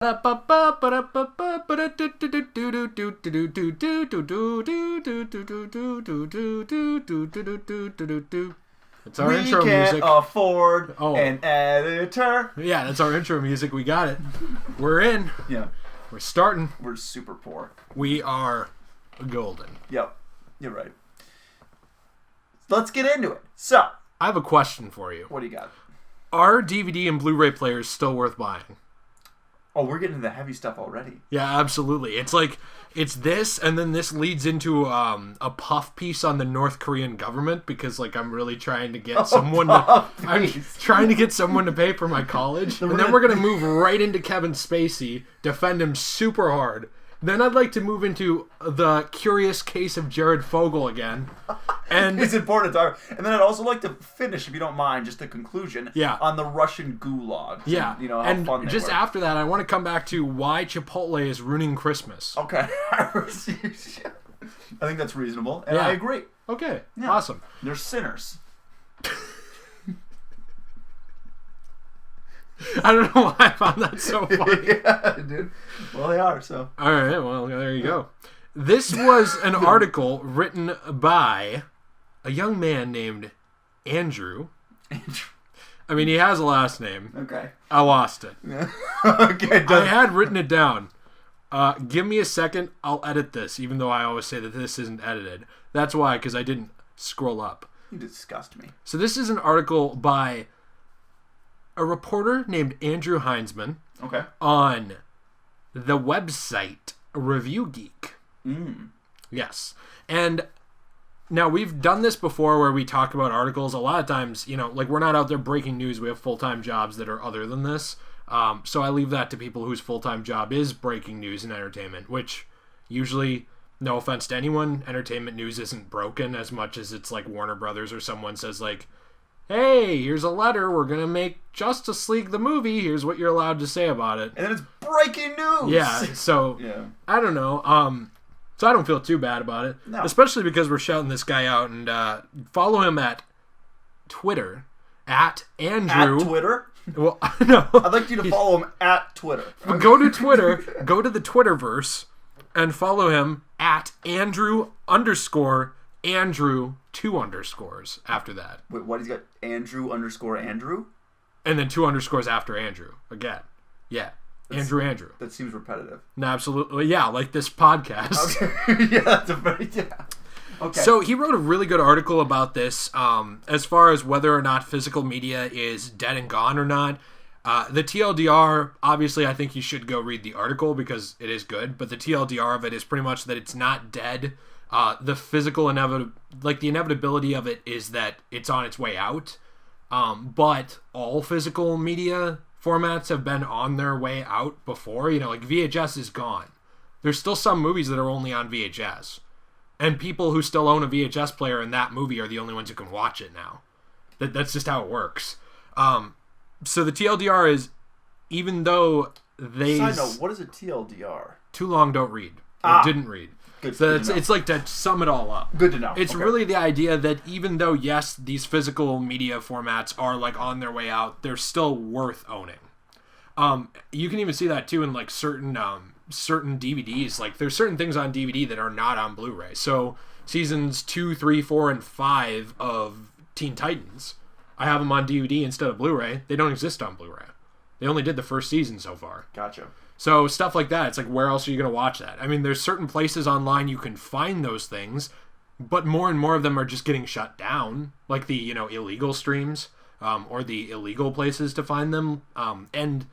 It's our we intro can't music. Afford an editor. Yeah, that's our intro music. We got it. We're in. Yeah. We're starting. We're super poor. We are golden. Yep. You're right. Let's get into it. So, I have a question for you. what do you got? Are DVD and Blu Ray players still worth buying? Oh, we're getting into the heavy stuff already. Yeah, absolutely. It's like, it's this, and then this leads into a puff piece on the North Korean government, because like I'm really trying to get someone to pay for my college. And then we're going to move right into Kevin Spacey, defend him super hard. Then I'd like to move into the curious case of Jared Fogle again. And it's important to talk. And then I'd also like to finish, if you don't mind, just the conclusion on the Russian gulags. Yeah. And, you know, how and fun they just were. after that, I want to come back to why Chipotle is ruining Christmas. Okay. I think that's reasonable. And I agree. Okay. Yeah. Awesome. They're sinners. I don't know why I found that so funny. Yeah, dude. Well, they are, so. All right, well, there you go. This was an article written by a young man named Andrew. I mean, he has a last name. Okay. I lost it. Yeah. Okay. I had written it down. Give me a second. I'll edit this, even though I always say that this isn't edited. That's why, because I didn't scroll up. You disgust me. So this is an article by a reporter named Andrew Heinzman on the website Review Geek. Yes. And now we've done this before where we talk about articles. A lot of times, you know, like we're not out there breaking news. We have full-time jobs that are other than this. So I leave that to people whose full-time job is breaking news and entertainment, which usually, no offense to anyone, entertainment news isn't broken as much as it's like Warner Brothers or someone says like, hey, here's a letter. We're going to make Justice League the movie. Here's what you're allowed to say about it. And then it's breaking news. Yeah, so I don't know. So I don't feel too bad about it. No. Especially because we're shouting this guy out. And follow him at Twitter, at Andrew. At Twitter? Well, no. I'd like you to follow him at Twitter. Go to Twitter, go to the Twitterverse, and follow him at Andrew_Andrew 2 underscores after that. Wait, what? He's got Andrew_Andrew? And then 2 underscores after Andrew. Again. Yeah. Andrew. That seems repetitive. No, absolutely. Yeah, like this podcast. Okay. Yeah, that's a very... Yeah. Okay. So he wrote a really good article about this as far as whether or not physical media is dead and gone or not. The TLDR, obviously, I think you should go read the article because it is good. But the TLDR of it is pretty much that it's not dead. The physical inevitability of it is that it's on its way out. But all physical media formats have been on their way out before. You know, like VHS is gone. There's still some movies that are only on VHS. And people who still own a VHS player in that movie are the only ones who can watch it now. That's just how it works. So the TLDR is, even though they... Side note, what is a TLDR? Too long, don't read. Or didn't read. Good, so it's like to sum it all up. Good to know. It's really the idea that even though, yes, these physical media formats are like on their way out, they're still worth owning. You can even see that too in like certain DVDs. Like there's certain things on DVD that are not on Blu Ray. So seasons 2, 3, 4, and 5 of Teen Titans, I have them on DVD instead of Blu Ray. They don't exist on Blu Ray. They only did the first season so far. Gotcha. So stuff like that, it's like, where else are you going to watch that? I mean, there's certain places online you can find those things, but more and more of them are just getting shut down, like the, you know, illegal streams, or the illegal places to find them. And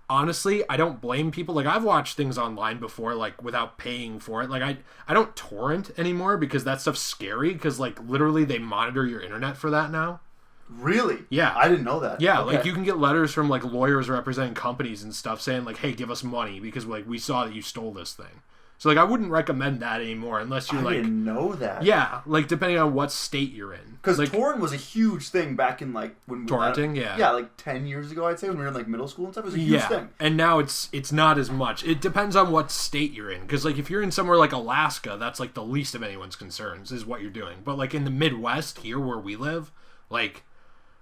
honestly, I don't blame people. Like, I've watched things online before, like, without paying for it. Like, I don't torrent anymore because that stuff's scary, because, like, literally they monitor your internet for that now. Really? Yeah. I didn't know that. Yeah, okay. Like you can get letters from like lawyers representing companies and stuff saying like, hey, give us money because like we saw that you stole this thing. So like I wouldn't recommend that anymore unless you're like... I didn't know that. Yeah, like depending on what state you're in. Because like, torrent was a huge thing back in like... when torrenting, yeah. Yeah, like 10 years ago I'd say when we were in like middle school and stuff. It was a huge thing. And now it's not as much. It depends on what state you're in. Because like if you're in somewhere like Alaska, that's like the least of anyone's concerns is what you're doing. But like in the Midwest here where we live, like...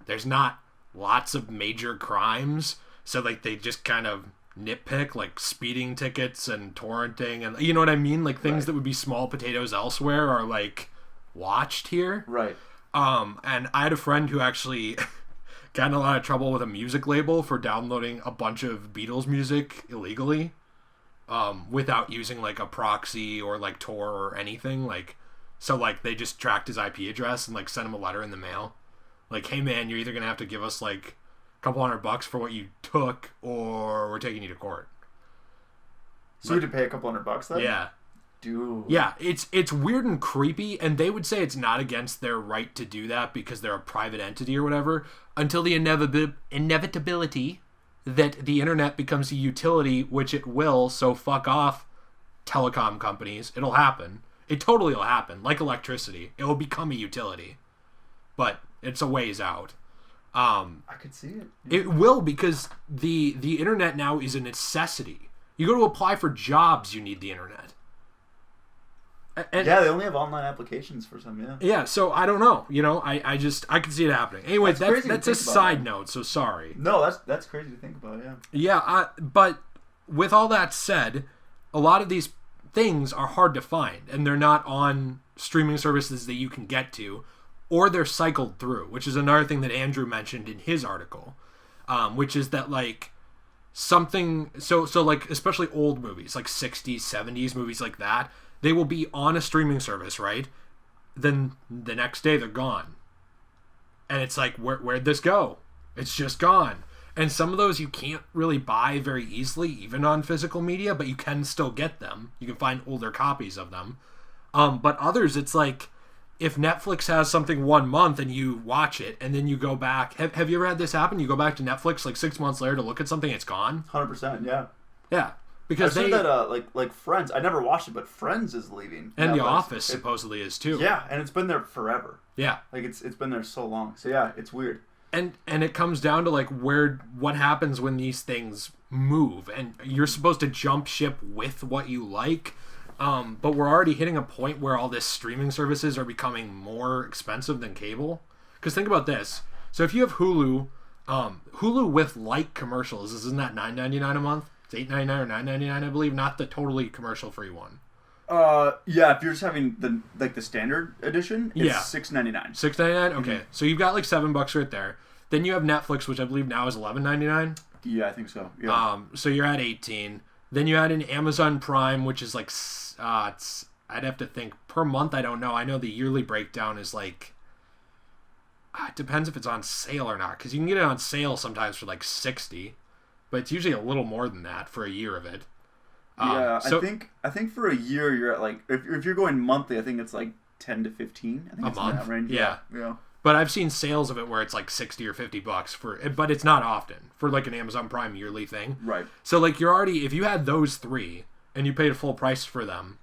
there's not lots of major crimes, so like they just kind of nitpick, like speeding tickets and torrenting, and you know what I mean? Like things that would be small potatoes elsewhere are like watched here. Right. And I had a friend who actually got in a lot of trouble with a music label for downloading a bunch of Beatles music illegally, without using like a proxy or like Tor or anything. Like, so like they just tracked his IP address and like sent him a letter in the mail. Like, hey man, you're either gonna have to give us like a couple $100 for what you took, or we're taking you to court. So you had to pay a couple $100 then? Yeah. Dude. Yeah, it's weird and creepy, and they would say it's not against their right to do that because they're a private entity or whatever, until the inevitability that the internet becomes a utility, which it will, so fuck off, telecom companies. It'll happen. It totally will happen, like electricity. It will become a utility. But it's a ways out. I could see it. It will, because the internet now is a necessity. You go to apply for jobs, you need the internet. And, yeah, they only have online applications for some, yeah. Yeah, so I don't know. You know, I can see it happening. Anyway, that's a side note, so sorry. No, that's crazy to think about, yeah. Yeah, but with all that said, a lot of these things are hard to find, and they're not on streaming services that you can get to, or they're cycled through, which is another thing that Andrew mentioned in his article, which is that, like, something... So like, especially old movies, like 60s, 70s, movies like that, they will be on a streaming service, right? Then the next day they're gone. And it's like, where'd this go? It's just gone. And some of those you can't really buy very easily, even on physical media, but you can still get them. You can find older copies of them. But others, it's like, if Netflix has something 1 month and you watch it, and then you go back... Have you ever had this happen? You go back to Netflix like 6 months later to look at something, it's gone? 100%, yeah. Yeah. Because I've seen that, like Friends. I never watched it, but Friends is leaving. And Netflix. The Office supposedly is too. Yeah, and it's been there forever. Yeah, like it's been there so long. So yeah, it's weird. And it comes down to like what happens when these things move, and you're supposed to jump ship with what you like. But we're already hitting a point where all this streaming services are becoming more expensive than cable. Because think about this. So if you have Hulu, Hulu with like commercials, isn't that $9.99 a month? $8.99 or $9.99, I believe, not the totally commercial free one. Yeah, if you're just having the standard edition, it's $6.99. $6.99? Okay. So you've got like $7 right there. Then you have Netflix, which I believe now is $11.99. Yeah, I think so. Yeah. So you're at $18. Then you add in Amazon Prime, which is like I'd have to think per month, I don't know. I know the yearly breakdown is like it depends if it's on sale or not, because you can get it on sale sometimes for like $60. But it's usually a little more than that for a year of it. Yeah, so, I think for a year you're at like if you're going monthly, I think it's like 10 to 15. I think it's month. In that range. Yeah. Yeah. But I've seen sales of it where it's like $60 or $50 for it, but it's not often for like an Amazon Prime yearly thing. Right. So like you're already, if you had those three and you paid full price for them,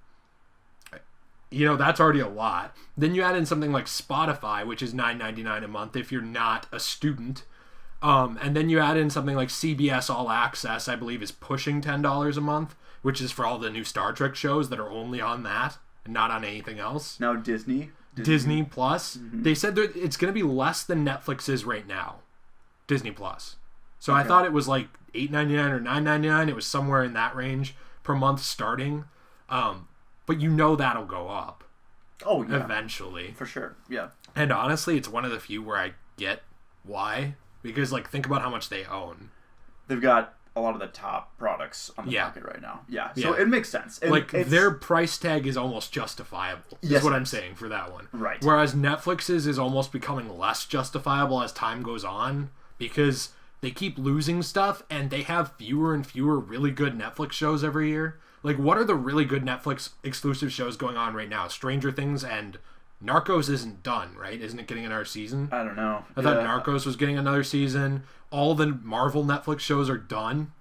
you know, that's already a lot. Then you add in something like Spotify, which is $9.99 a month if you're not a student. And then you add in something like CBS All Access, I believe is pushing $10 a month, which is for all the new Star Trek shows that are only on that and not on anything else. Now Disney Plus. Mm-hmm. They said that it's going to be less than Netflix is right now. Disney Plus. So okay. I thought it was like $8.99 or $9.99. It was somewhere in that range per month starting. But you know that'll go up. Oh, yeah. Eventually. For sure, yeah. And honestly, it's one of the few where I get why. Because, like, think about how much they own. They've got a lot of the top products on the market right now. Yeah, so it makes sense. And like, their price tag is almost justifiable, is what I'm saying for that one. Right. Whereas Netflix's is almost becoming less justifiable as time goes on, because they keep losing stuff, and they have fewer and fewer really good Netflix shows every year. Like, what are the really good Netflix exclusive shows going on right now? Stranger Things and... Narcos isn't done, right? Isn't it getting another season? I don't know. I thought Narcos was getting another season. All the Marvel Netflix shows are done.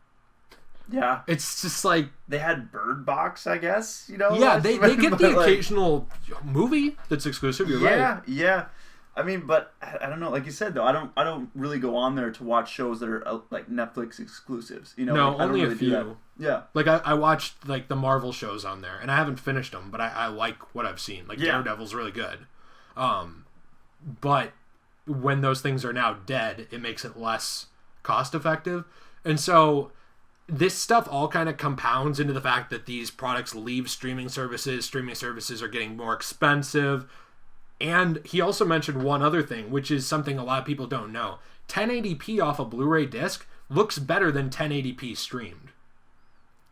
Yeah. It's just like... They had Bird Box, I guess, you know? Yeah, they get the occasional movie that's exclusive, you're right. Yeah. I mean, but I don't know. Like you said, though, I don't really go on there to watch shows that are like Netflix exclusives. You know, no, like, only I don't really a few. Yeah, like I watched like the Marvel shows on there, and I haven't finished them, but I like what I've seen. Like Daredevil's really good, but when those things are now dead, it makes it less cost effective, and so this stuff all kind of compounds into the fact that these products leave streaming services are getting more expensive. And he also mentioned one other thing, which is something a lot of people don't know. 1080p off a Blu-ray disc looks better than 1080p streamed,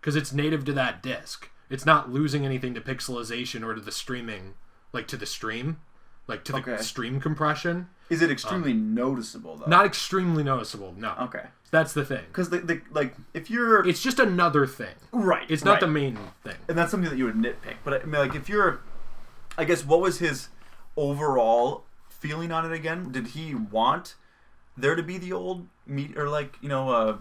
because it's native to that disc. It's not losing anything to pixelization or to the streaming, like to the stream, like to the stream compression. Is it extremely noticeable, though? Not extremely noticeable, no. Okay. That's the thing. Because, like, if you're... It's just another thing. Right. It's not the main thing. And that's something that you would nitpick. But, I mean, like, if you're... I guess, what was his overall feeling on it again? Did he want there to be the old... or, like, you know...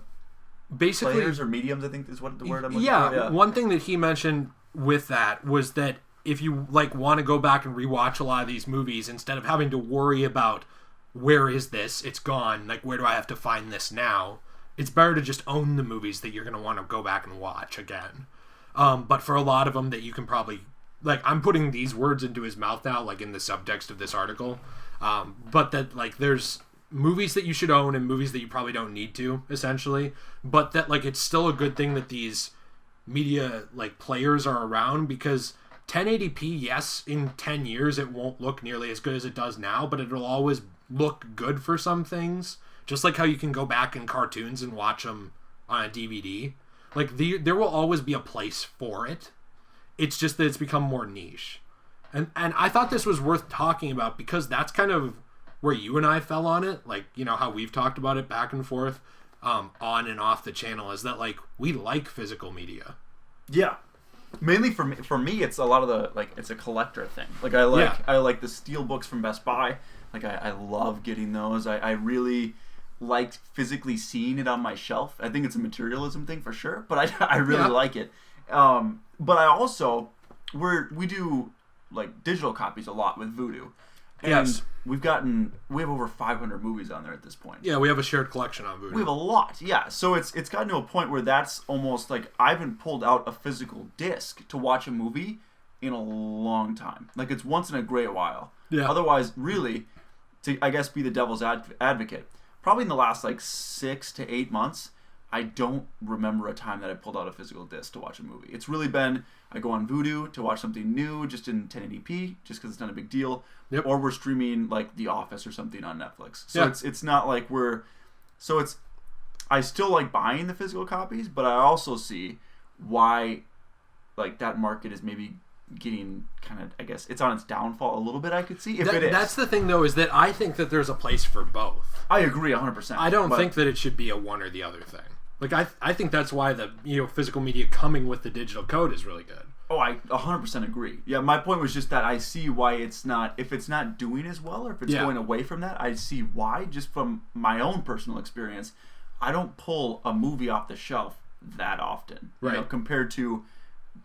basically, players or mediums, I think is what the word I'm looking for. Yeah, one thing that he mentioned with that was that if you, like, want to go back and rewatch a lot of these movies, instead of having to worry about where is this, it's gone, like, where do I have to find this now, it's better to just own the movies that you're going to want to go back and watch again. But for a lot of them that you can probably, like, I'm putting these words into his mouth now, like, in the subtext of this article, but that, like, there's movies that you should own and movies that you probably don't need to, essentially, but that, like, it's still a good thing that these media, like, players are around, because 1080p, yes, in 10 years it won't look nearly as good as it does now, but it'll always look good for some things, just like how you can go back in cartoons and watch them on a DVD. Like, there will always be a place for it. It's just that it's become more niche. And I thought this was worth talking about, because that's kind of where you and I fell on it, like, you know, how we've talked about it back and forth on and off the channel, is that, like, we like physical media. Yeah. Mainly for me, it's a lot of the, like, it's a collector thing. Like, I like the steel books from Best Buy. Like, I love getting those. I really like physically seeing it on my shelf. I think it's a materialism thing for sure, but I really like it. But I also, we do, like, digital copies a lot with Vudu. And yes. we have over 500 movies on there at this point. Yeah, we have a shared collection on Vudu. We have a lot, yeah. So it's gotten to a point where that's almost like I haven't pulled out a physical disc to watch a movie in a long time. Like, it's once in a great while. Yeah. Otherwise, really, to, I guess, be the devil's advocate, probably in the last, like, 6 to 8 months, I don't remember a time that I pulled out a physical disc to watch a movie. It's really been, I go on Vudu to watch something new, just in 1080p, just because it's not a big deal. Yep. Or we're streaming, like, The Office or something on Netflix. So it's not like I still like buying the physical copies, but I also see why, like, that market is maybe getting kind of, I guess, it's on its downfall a little bit, I could see, if it is. That's the thing, though, is that I think that there's a place for both. I agree 100%. I don't think that it should be a one or the other thing. Like, I think that's why the, you know, physical media coming with the digital code is really good. Oh, I 100% agree. Yeah, my point was just that I see why it's not, if it's not doing as well, or if it's going away from that, I see why, just from my own personal experience. I don't pull a movie off the shelf that often, you know, compared to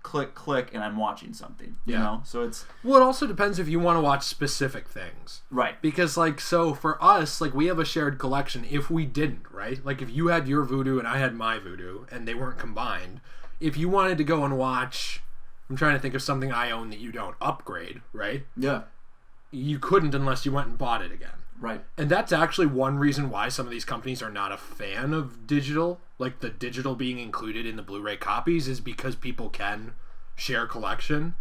click, and I'm watching something, you know? So it's... Well, it also depends if you want to watch specific things. Right. Because, like, so for us, like, we have a shared collection. If we didn't, right? Like, if you had your Vudu and I had my Vudu, and they weren't combined, if you wanted to go and watch... I'm trying to think of something I own that you don't, Upgrade, right? Yeah. You couldn't unless you went and bought it again. Right. And that's actually one reason why some of these companies are not a fan of digital, like the digital being included in the Blu-ray copies, is because people can share collection,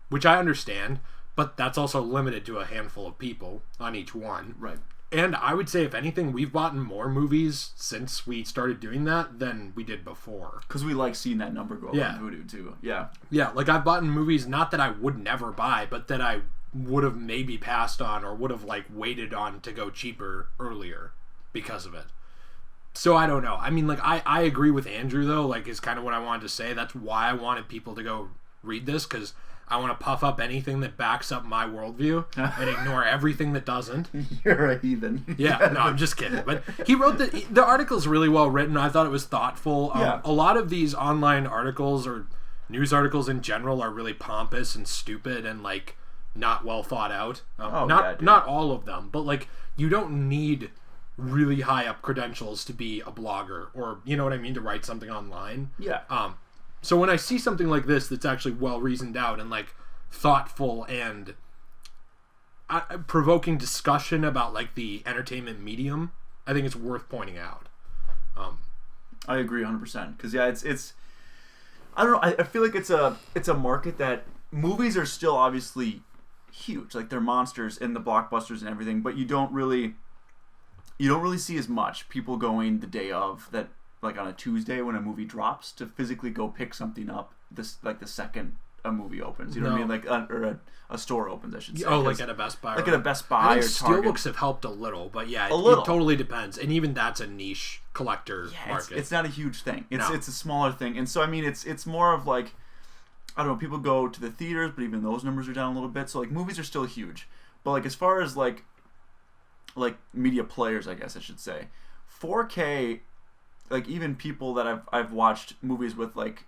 which I understand, but that's also limited to a handful of people on each one. Right. And I would say, if anything, we've bought more movies since we started doing that than we did before. Because we like seeing that number go up on Vudu, too. Yeah. Yeah, like, I've bought movies, not that I would never buy, but that I would have maybe passed on or would have, like, waited on to go cheaper earlier because of it. So I don't know. I mean, like, I agree with Andrew, though, like, is kind of what I wanted to say. That's why I wanted people to go read this, because I want to puff up anything that backs up my worldview and ignore everything that doesn't. You're a heathen. Yeah, no, I'm just kidding. But he wrote the article's really well written. I thought it was thoughtful. A lot of these online articles or news articles in general are really pompous and stupid and, like, not well thought out. Not all of them, but, like, you don't need really high up credentials to be a blogger, or, you know what I mean, to write something online. Yeah. So when I see something like this that's actually well reasoned out and, like, thoughtful and provoking discussion about, like, the entertainment medium, I think it's worth pointing out. I agree 100%. Because it's I don't know. I feel like it's a market that movies are still obviously huge. Like they're monsters in the blockbusters and everything, but you don't really see as much people going the day of that, like on a Tuesday when a movie drops, to physically go pick something up this like the second a movie opens. You know what I mean? Like or a store opens, I should say. Oh, like at a Best Buy. Like at a Best Buy or Target. Steelbooks have helped a little, but yeah, it totally depends. And even that's a niche collector market. It's not a huge thing. It's a smaller thing. And so I mean it's more of like, I don't know, people go to the theaters, but even those numbers are down a little bit. So like movies are still huge. But like as far as like media players, I guess I should say, 4K, like even people that I've watched movies with, like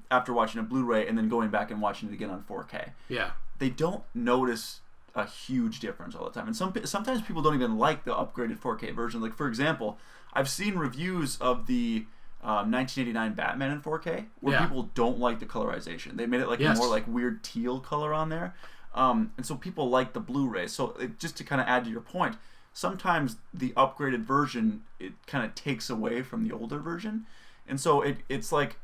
after watching a Blu Ray and then going back and watching it again on 4K. Yeah. They don't notice a huge difference all the time. And sometimes people don't even like the upgraded 4K version. Like for example, I've seen reviews of the 1989 Batman in 4K where people don't like the colorization. They made it like a more like weird teal color on there. And so people like the Blu Ray. So just to kind of add to your point, sometimes the upgraded version, it kind of takes away from the older version. And so it's like,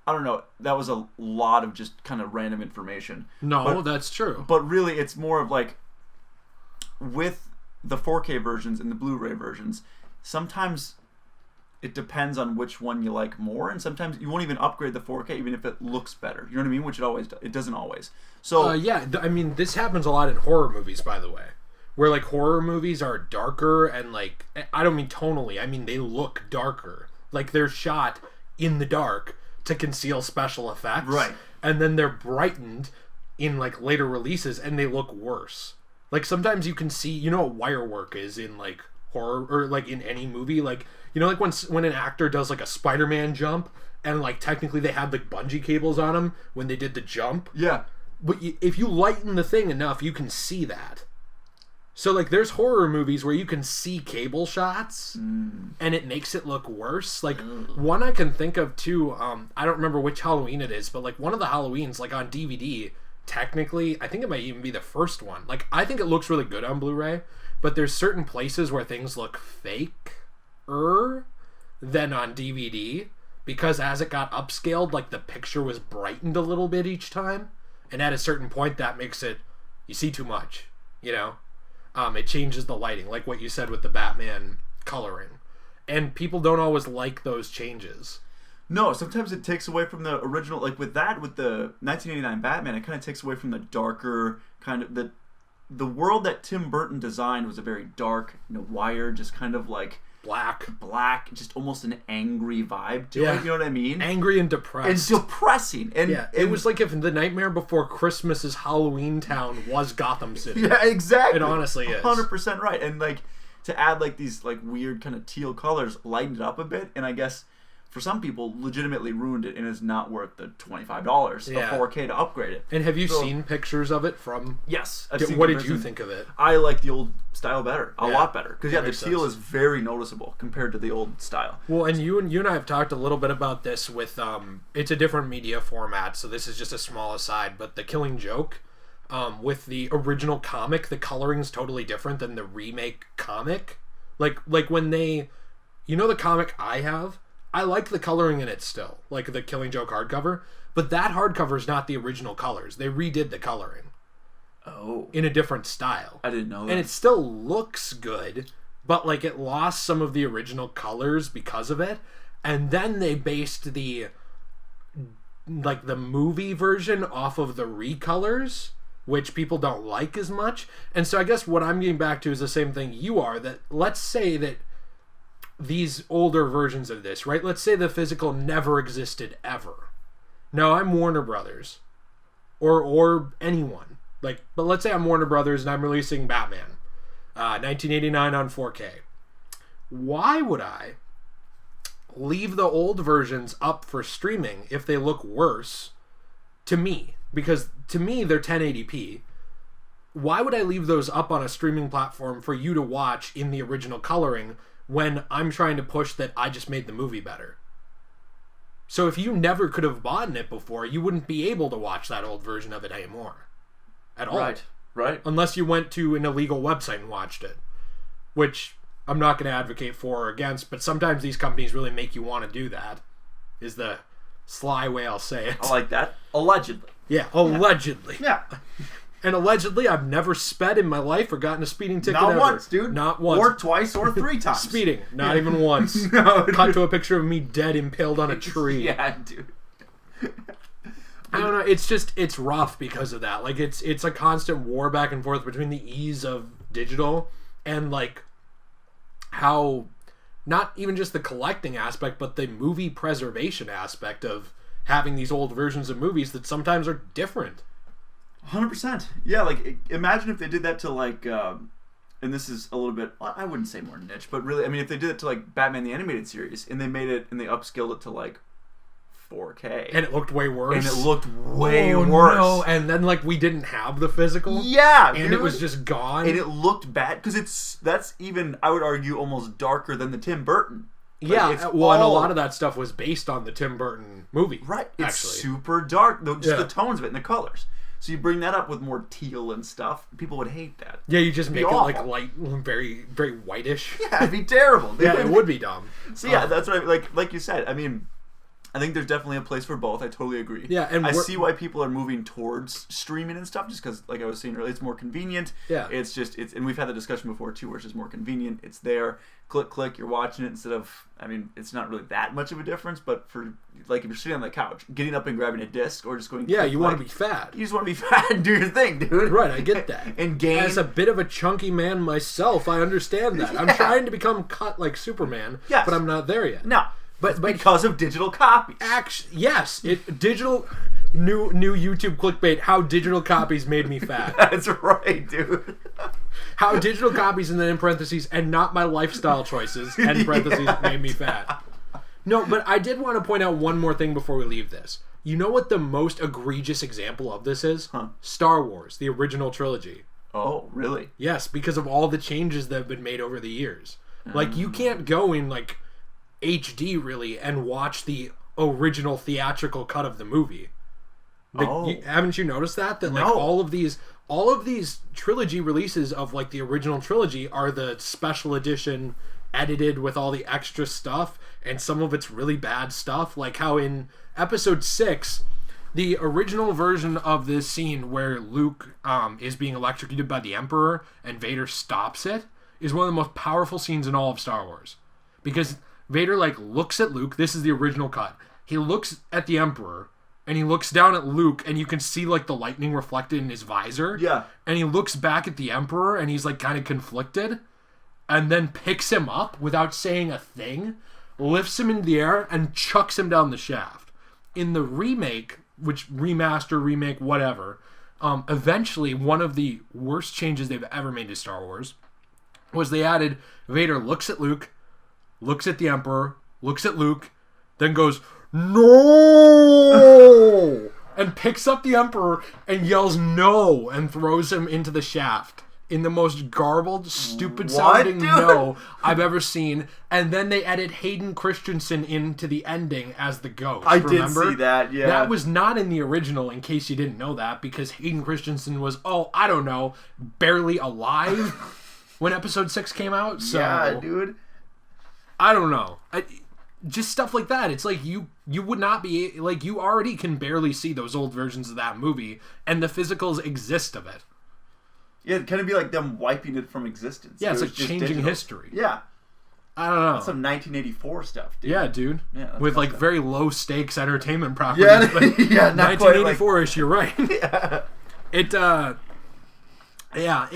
I don't know, that was a lot of just kind of random information. No, that's true. But really, it's more of like, with the 4K versions and the Blu Ray versions, sometimes it depends on which one you like more, and sometimes you won't even upgrade the 4K even if it looks better. You know what I mean? Which it doesn't always. So yeah, I mean, this happens a lot in horror movies, by the way, where like horror movies are darker and like, I don't mean tonally, I mean they look darker. Like they're shot in the dark to conceal special effects, right? And then they're brightened in like later releases and they look worse. Like sometimes you can see, you know what wire work is in like horror or like in any movie, like, you know, like when an actor does like a Spider-Man jump and like technically they had like bungee cables on them when they did the jump. Yeah. But if you lighten the thing enough, you can see that. So like there's horror movies where you can see cable shots and it makes it look worse. Like one I can think of too, I don't remember which Halloween it is, but like one of the Halloweens, like on DVD, technically, I think it might even be the first one. Like I think it looks really good on Blu-ray, but there's certain places where things look faker than on DVD because as it got upscaled, like the picture was brightened a little bit each time, and at a certain point that makes it, you see too much, you know? It changes the lighting, like what you said with the Batman coloring. And people don't always like those changes. No, sometimes it takes away from the original, like with the 1989 Batman, it kind of takes away from the darker, kind of, the world that Tim Burton designed was a very dark, noir, just kind of like black, just almost an angry vibe to it, you know what I mean? Angry and depressed. And depressing. And yeah, it was like if The Nightmare Before Christmas's Halloween Town was Gotham City. Yeah, exactly. It honestly is. 100% right. And like to add like these like weird kind of teal colors, lightened it up a bit, and I guess for some people legitimately ruined it and is not worth the $25 of 4K to upgrade it. And have you seen pictures of it from? Yes. What did you think of it? I like the old style better, a lot better, because the teal is very noticeable compared to the old style. Well, and you and I have talked a little bit about this with it's a different media format, so this is just a small aside, but The Killing Joke, with the original comic, the coloring's totally different than the remake comic. Like when they, you know, the comic I have, I like the coloring in it still, like the Killing Joke hardcover, but that hardcover is not the original colors. They redid the coloring. Oh. In a different style. I didn't know that. And it still looks good, but like it lost some of the original colors because of it. And then they based the movie version off of the recolors, which people don't like as much. And so I guess what I'm getting back to is the same thing you are, that let's say that these older versions of this, right? Let's say the physical never existed ever. Now I'm Warner Brothers or anyone. But let's say I'm Warner Brothers and I'm releasing Batman 1989 on 4K. Why would I leave the old versions up for streaming if they look worse to me? Because to me they're 1080p. Why would I leave those up on a streaming platform for you to watch in the original coloring when I'm trying to push that I just made the movie better? So if you never could have bought it before, you wouldn't be able to watch that old version of it anymore. At all. Right. Unless you went to an illegal website and watched it. Which, I'm not going to advocate for or against, but sometimes these companies really make you want to do that, is the sly way I'll say it. I like that. Allegedly. Yeah, allegedly. Yeah. And allegedly, I've never sped in my life or gotten a speeding ticket Not ever. once, dude. Not once. Or twice or 3 times. Speeding. Not even once. No, Cut to a picture of me dead impaled on a tree. Yeah, dude. I don't know. It's rough because of that. Like, it's a constant war back and forth between the ease of digital and, like, how, not even just the collecting aspect, but the movie preservation aspect of having these old versions of movies that sometimes are different. 100%. Yeah, like, imagine if they did that to, like, and this is a little bit, I wouldn't say more niche, but really, I mean, if they did it to, like, Batman the Animated Series, and they made it, and they upscaled it to, like, 4K. And it looked way worse. And it looked way worse. No. And then, like, we didn't have the physical. Yeah, and dude. It was just gone. And it looked bad, because that's even, I would argue, almost darker than the Tim Burton. Like, yeah, and a lot of that stuff was based on the Tim Burton movie. Right. It's super dark, the tones of it and the colors. So you bring that up with more teal and stuff, people would hate that. Yeah, you just make it like light, very, very whitish. Yeah, it'd be terrible. Yeah, it would be dumb. So yeah, that's what like you said. I mean, I think there's definitely a place for both. I totally agree. Yeah, and I see why people are moving towards streaming and stuff, just because, like I was saying earlier, it's more convenient. Yeah. It's and we've had the discussion before too, where it's just more convenient. It's there, click, you're watching it instead of. I mean, it's not really that much of a difference, but for like if you're sitting on the couch, getting up and grabbing a disc, or just going. Yeah, you want to be fat. You just want to be fat and do your thing, dude. Right, I get that. And gain. As a bit of a chunky man myself, I understand that. Yeah. I'm trying to become cut like Superman, but I'm not there yet. No. But because of digital copies. Yes, digital new YouTube clickbait. How digital copies made me fat. That's right, dude. How digital copies, and then in parentheses, and not my lifestyle choices, and parentheses, made me fat. No, but I did want to point out one more thing before we leave this. You know what the most egregious example of this is? Star Wars, the original trilogy. Oh, really? Yes, because of all the changes that have been made over the years. Like, you can't go in, like, HD really and watch the original theatrical cut of the movie. Haven't you noticed that like all of these trilogy releases of like the original trilogy are the special edition edited with all the extra stuff, and some of it's really bad stuff, like how in episode 6 the original version of this scene where Luke is being electrocuted by the Emperor and Vader stops it is one of the most powerful scenes in all of Star Wars, because Vader, like, looks at Luke. This is the original cut. He looks at the Emperor, and he looks down at Luke, and you can see, like, the lightning reflected in his visor. Yeah. And he looks back at the Emperor, and he's, like, kind of conflicted, and then picks him up without saying a thing, lifts him in the air, and chucks him down the shaft. In the remake, which remake, whatever, eventually one of the worst changes they've ever made to Star Wars was they added Vader looks at Luke, looks at the Emperor, looks at Luke, then goes, "No!" and picks up the Emperor and yells "No!" and throws him into the shaft in the most garbled, stupid-sounding no I've ever seen. And then they added Hayden Christensen into the ending as the ghost. I did see that, yeah. That was not in the original, in case you didn't know that, because Hayden Christensen was, barely alive when episode 6 came out. So, yeah, dude. I don't know. Just stuff like that. It's like you would not be... Like, you already can barely see those old versions of that movie, and the physicals exist of it. Yeah, it'd kind of be like them wiping it from existence. Yeah, it's like changing history. Yeah. I don't know. That's some 1984 stuff, dude. Yeah, dude. Yeah, with, like, very low-stakes entertainment properties. Yeah, but yeah, not 1984-ish, you're right. Yeah. It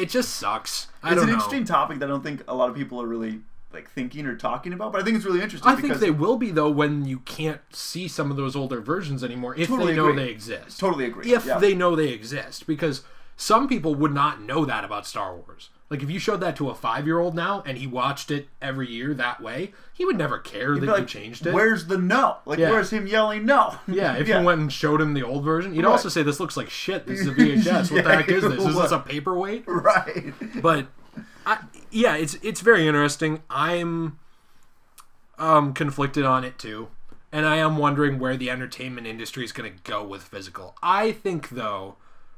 just sucks. It's an interesting topic that I don't think a lot of people are really... like thinking or talking about, but I think it's really interesting. I think they will be, though, when you can't see some of those older versions anymore, if they know they exist. Totally agree. If they know they exist, because some people would not know that about Star Wars. Like, if you showed that to a 5-year-old now, and he watched it every year that way, he would never care that you changed it. Where's the no? Like, where's him yelling no? Yeah, if you went and showed him the old version, you'd also say, this looks like shit, this is a VHS, what the heck is this? Is this a paperweight? Right. But... it's very interesting. I'm conflicted on it too, and I am wondering where the entertainment industry is going to go with physical. I think, though,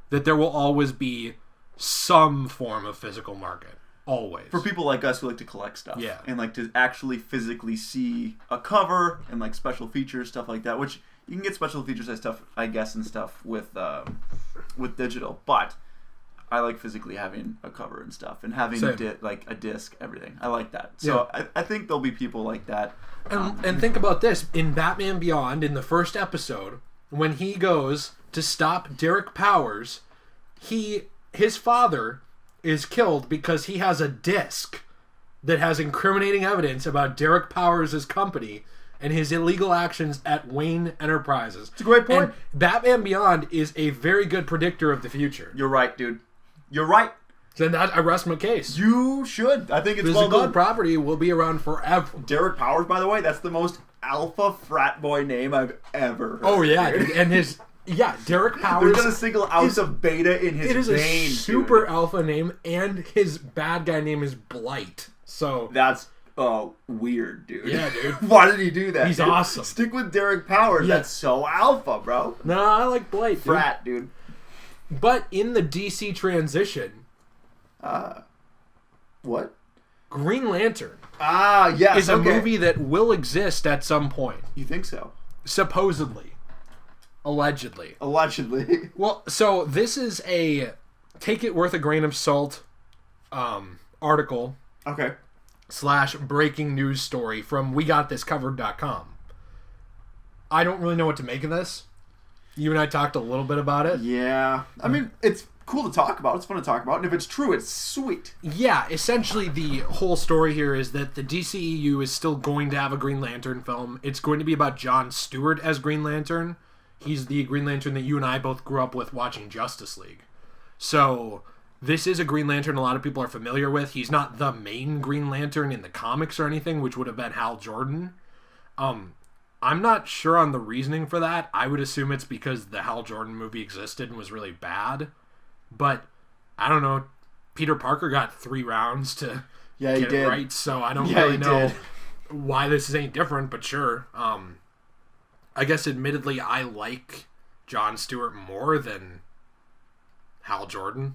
that there will always be some form of physical market. Always. For people like us who like to collect stuff. Yeah. And like to actually physically see a cover and like special features, stuff like that, which you can get special features and stuff, I guess, and stuff with digital. But I like physically having a cover and stuff and having like a disc, everything. I like that. So I think there'll be people like that. And think about this. In Batman Beyond, in the first episode, when he goes to stop Derek Powers, his father is killed because he has a disc that has incriminating evidence about Derek Powers' company and his illegal actions at Wayne Enterprises. It's a great point. And Batman Beyond is a very good predictor of the future. You're right, dude. You're right. So I rest my case. You should. I think it's well done. Property will be around forever. Derek Powers, by the way, that's the most alpha frat boy name I've ever heard. Oh, yeah. Dude. And his... Yeah, Derek Powers. They're gonna single out the beta in his veins. It is a super alpha name, and his bad guy name is Blight. So that's weird, dude. Yeah, dude. Why did he do that? He's awesome. Stick with Derek Powers. Yeah. That's so alpha, bro. No, I like Blight. Frat, dude. But in the DC transition, what? Green Lantern. Yes. Is a movie that will exist at some point. You think so? Supposedly. Allegedly. Well, so this is a take it with a grain of salt article. Okay. / breaking news story from WeGotThisCovered.com. I don't really know what to make of this. You and I talked a little bit about it. Yeah. I mean, it's cool to talk about. It's fun to talk about. And if it's true, it's sweet. Yeah. Essentially, the whole story here is that the DCEU is still going to have a Green Lantern film. It's going to be about Jon Stewart as Green Lantern. He's the Green Lantern that you and I both grew up with watching Justice League. So, this is a Green Lantern a lot of people are familiar with. He's not the main Green Lantern in the comics or anything, which would have been Hal Jordan. I'm not sure on the reasoning for that. I would assume it's because the Hal Jordan movie existed and was really bad. But, I don't know. Peter Parker got 3 rounds to get it right, so I don't really know why this is any different, but sure. I guess, admittedly, I like Jon Stewart more than Hal Jordan.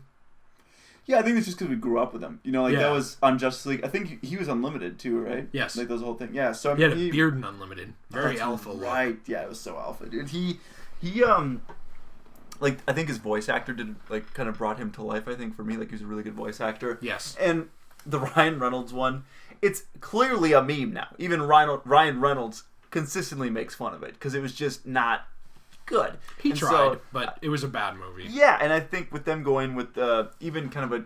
Yeah, I think it's just because we grew up with him. You know, like that was on Justice League. I think he was Unlimited too, right? Yes. Like those whole thing. Yeah. So I mean, he had a beard in Unlimited. Very alpha. Right. Yeah, it was so alpha, dude. He like I think his voice actor did like kind of brought him to life. I think for me, like he was a really good voice actor. Yes. And the Ryan Reynolds one, it's clearly a meme now. Even Ryan Reynolds consistently makes fun of it because it was just not good. He tried, but it was a bad movie. Yeah, and I think with them going with even kind of a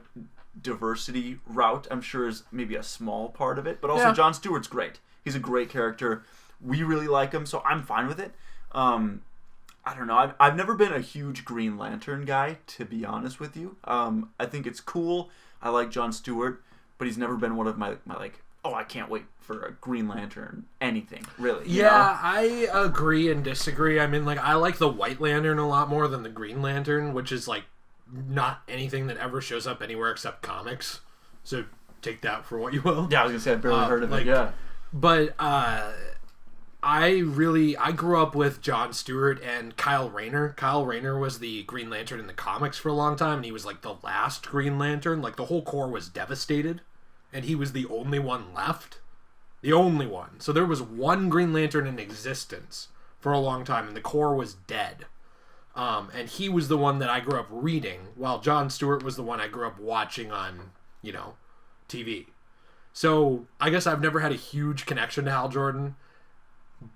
diversity route, I'm sure is maybe a small part of it. But also, Jon Stewart's great. He's a great character. We really like him, so I'm fine with it. I don't know. I've never been a huge Green Lantern guy, to be honest with you. I think it's cool. I like Jon Stewart, but he's never been one of my like, oh, I can't wait for a Green Lantern anything, really. You know? I agree and disagree. I mean, like, I like the White Lantern a lot more than the Green Lantern, which is, like, not anything that ever shows up anywhere except comics. So take that for what you will. Yeah, I was going to say, I barely heard of it, yeah. But I grew up with Jon Stewart and Kyle Rayner. Kyle Rayner was the Green Lantern in the comics for a long time, and he was, like, the last Green Lantern. Like, the whole Corps was devastated, and he was the only one left. The only one. So there was one Green Lantern in existence for a long time, and the Corps was dead. And he was the one that I grew up reading, while Jon Stewart was the one I grew up watching on, TV. So I guess I've never had a huge connection to Hal Jordan,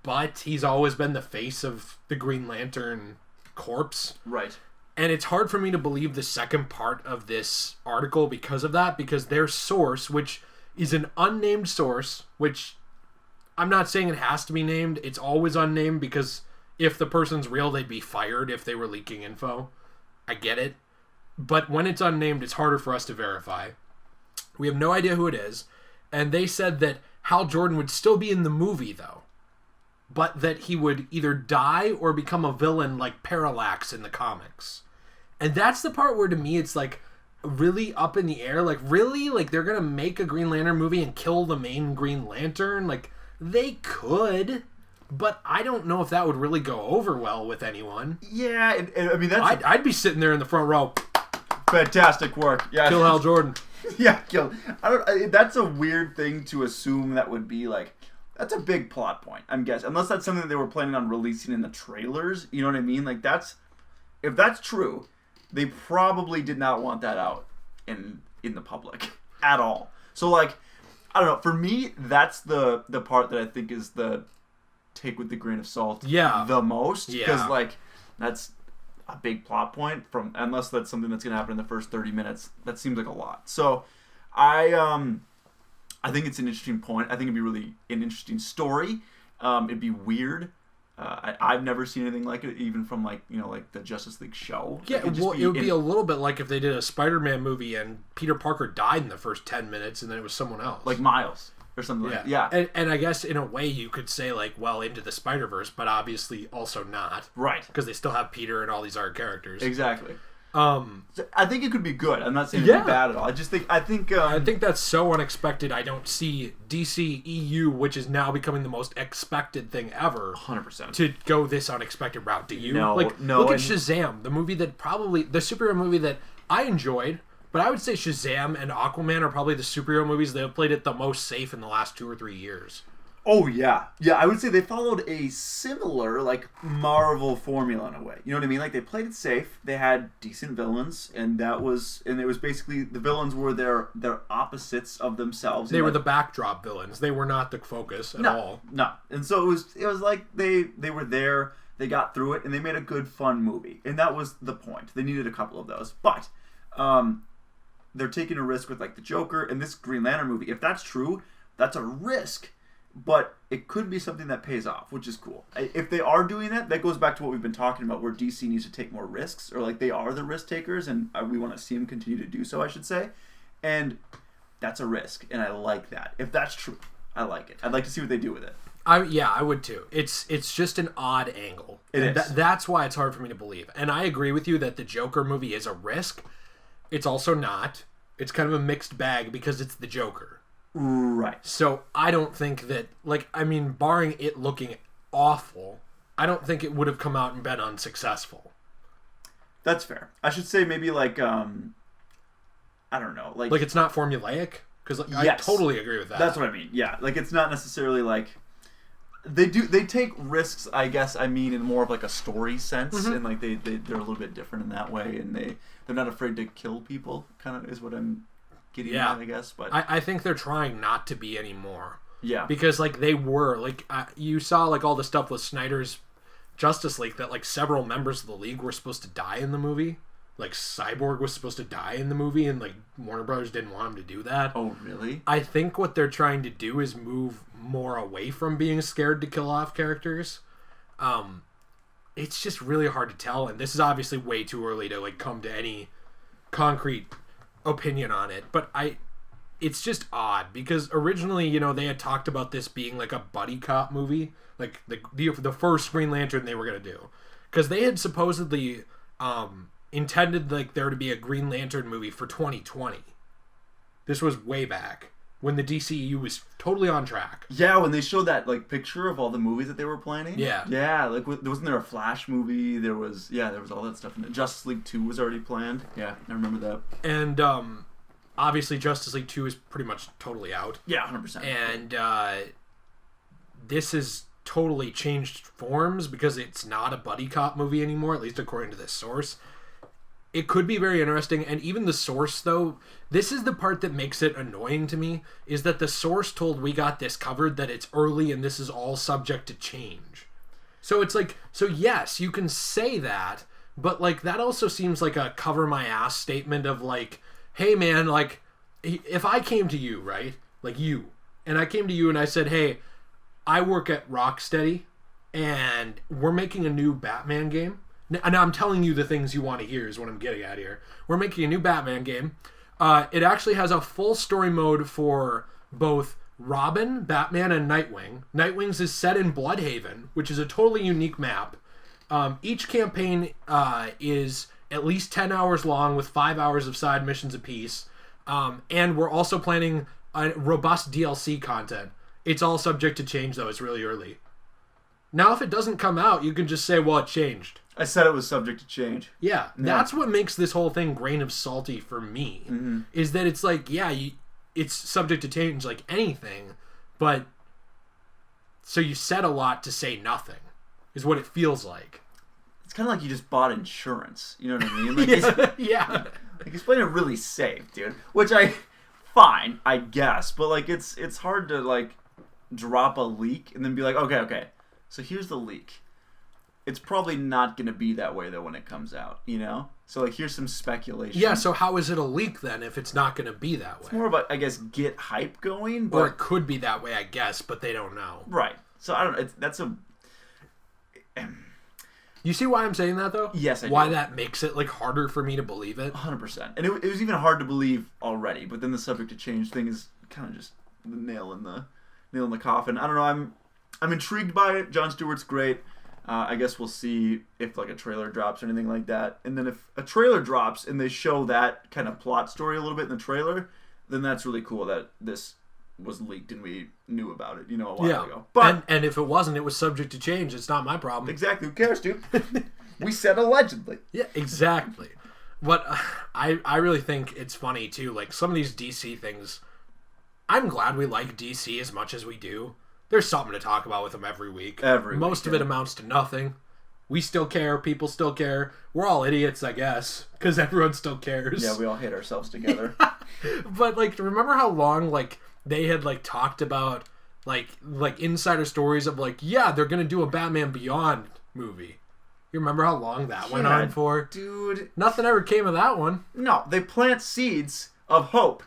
but he's always been the face of the Green Lantern Corps. Right. And it's hard for me to believe the second part of this article because of that, because their source, which is an unnamed source, which I'm not saying it has to be named. It's always unnamed because if the person's real, they'd be fired if they were leaking info. I get it. But when it's unnamed, it's harder for us to verify. We have no idea who it is. And they said that Hal Jordan would still be in the movie, though. But that he would either die or become a villain like Parallax in the comics. And that's the part where, to me, it's like really up in the air. Like, really? Like, they're going to make a Green Lantern movie and kill the main Green Lantern? Like, they could, but I don't know if that would really go over well with anyone. Yeah, I mean, that's... I'd be sitting there in the front row. Fantastic work. Yeah. Kill Hal Jordan. Yeah, kill. That's a weird thing to assume that would be like. That's a big plot point, I'm guessing. Unless that's something that they were planning on releasing in the trailers. You know what I mean? Like if that's true, they probably did not want that out in the public at all. So like, I don't know. For me, that's the part that I think is the take with the grain of salt. Yeah. The most. Yeah. Because like that's a big plot point unless that's something that's gonna happen in the first 30 minutes. That seems like a lot. So I think it's an interesting point. I think it'd be really an interesting story. It'd be weird. I've never seen anything like it, even from like the Justice League show. Yeah, it would be a little bit like if they did a Spider-Man movie and Peter Parker died in the first 10 minutes and then it was someone else, like Miles or something. Like that. Yeah. And I guess in a way you could say like, well, Into the Spider-Verse, but obviously also not, right? Because they still have Peter and all these other characters. Exactly. So I think it could be good. I'm not saying it'd be bad at all. I think that's so unexpected. I don't see DC EU, which is now becoming the most expected thing ever, 100% to go this unexpected route. Do you? No. Look at Shazam, the superhero movie that I enjoyed, but I would say Shazam and Aquaman are probably the superhero movies that have played it the most safe in the last 2 or 3 years. Oh, yeah. Yeah, I would say they followed a similar, like, Marvel formula in a way. You know what I mean? Like, they played it safe. They had decent villains, and it was basically, the villains were their opposites of themselves. They were the backdrop villains. They were not the focus at all. No. And so it was like they were there, they got through it, and they made a good, fun movie. And that was the point. They needed a couple of those. But they're taking a risk with, like, the Joker and this Green Lantern movie. If that's true, that's a risk. But it could be something that pays off, which is cool. If they are doing that goes back to what we've been talking about, where DC needs to take more risks, or like they are the risk takers, and we want to see them continue to do so, I should say. And that's a risk, and I like that. If that's true, I like it. I'd like to see what they do with it. I would too. It's just an odd angle. That's why it's hard for me to believe. And I agree with you that the Joker movie is a risk. It's also not. It's kind of a mixed bag because it's the Joker. Right. So I don't think that, barring it looking awful, I don't think it would have come out and been unsuccessful. That's fair. I should say maybe I don't know. Like it's not formulaic? Because I totally agree with that. That's what I mean. Yeah. Like it's not necessarily like... They take risks, I guess, in more of like a story sense. Mm-hmm. And like they're a little bit different in that way. And they're not afraid to kill people, kind of is what I'm... I guess, but I think they're trying not to be anymore. Yeah, because like they were you saw like all the stuff with Snyder's Justice League that like several members of the League were supposed to die in the movie. Like Cyborg was supposed to die in the movie, and like Warner Brothers didn't want him to do that. Oh, really? I think what they're trying to do is move more away from being scared to kill off characters. It's just really hard to tell, and this is obviously way too early to like come to any concrete opinion on it, but it's just odd because originally they had talked about this being like a buddy cop movie, like the first Green Lantern they were going to do, because they had supposedly intended like there to be a Green Lantern movie for 2020. This was way back when the DCEU was totally on track. Yeah, when they showed that like picture of all the movies that they were planning. Yeah, like wasn't there a Flash movie? There was all that stuff in it. Justice League 2 was already planned. Yeah, I remember that. And obviously Justice League 2 is pretty much totally out. Yeah, 100%. And this has totally changed forms because it's not a buddy cop movie anymore, at least according to this source. It could be very interesting, and even the source, though, this is the part that makes it annoying to me, is that the source told We Got This Covered that it's early and this is all subject to change. So it's like, yes, you can say that, but like that also seems like a cover my ass statement of like, hey man, like, if I came to you, right, like you, and I came to you and I said, hey, I work at Rocksteady, and we're making a new Batman game. Now I'm telling you the things you want to hear is what I'm getting at here. We're making a new Batman game. It actually has a full story mode for both Robin, Batman, and Nightwing. Nightwing's is set in Bloodhaven, which is a totally unique map. Each campaign is at least 10 hours long with 5 hours of side missions apiece. And we're also planning a robust DLC content. It's all subject to change, though. It's really early. Now, if it doesn't come out, you can just say, well, it changed. I said it was subject to change. Yeah, that's what makes this whole thing grain of salty for me. Mm-hmm. Is that it's like, it's subject to change like anything, but so you said a lot to say nothing, is what it feels like. It's kind of like you just bought insurance. You know what I mean? Like yeah. Like he's playing it really safe, dude. Which fine, I guess, but like it's hard to like drop a leak and then be like, okay, so here's the leak. It's probably not going to be that way though when it comes out, you know? So like here's some speculation. Yeah, so how is it a leak then if it's not going to be that way? It's more about, I guess, get hype going, but... Or it could be that way, I guess, but they don't know. Right. So I don't know. That's a... You see why I'm saying that, though? Yes, I do. Why that makes it, like, harder for me to believe it? 100%. And it was even hard to believe already, but then the subject to change thing is kind of just the nail in the coffin. I don't know, I'm intrigued by it. Jon Stewart's great. I guess we'll see if, like, a trailer drops or anything like that. And then if a trailer drops and they show that kind of plot story a little bit in the trailer, then that's really cool that this was leaked and we knew about it, a while ago. But and if it wasn't, it was subject to change. It's not my problem. Exactly. Who cares, dude? We said allegedly. Yeah, exactly. But I really think it's funny, too. Like, some of these DC things, I'm glad we like DC as much as we do. There's something to talk about with them every week. Most of it amounts to nothing. We still care. People still care. We're all idiots, I guess, because everyone still cares. Yeah, we all hate ourselves together. But, like, remember how long, like, they had, like, talked about, like insider stories of, like, yeah, they're going to do a Batman Beyond movie. You remember how long that went on for? Dude. Nothing ever came of that one. No, they plant seeds of hope.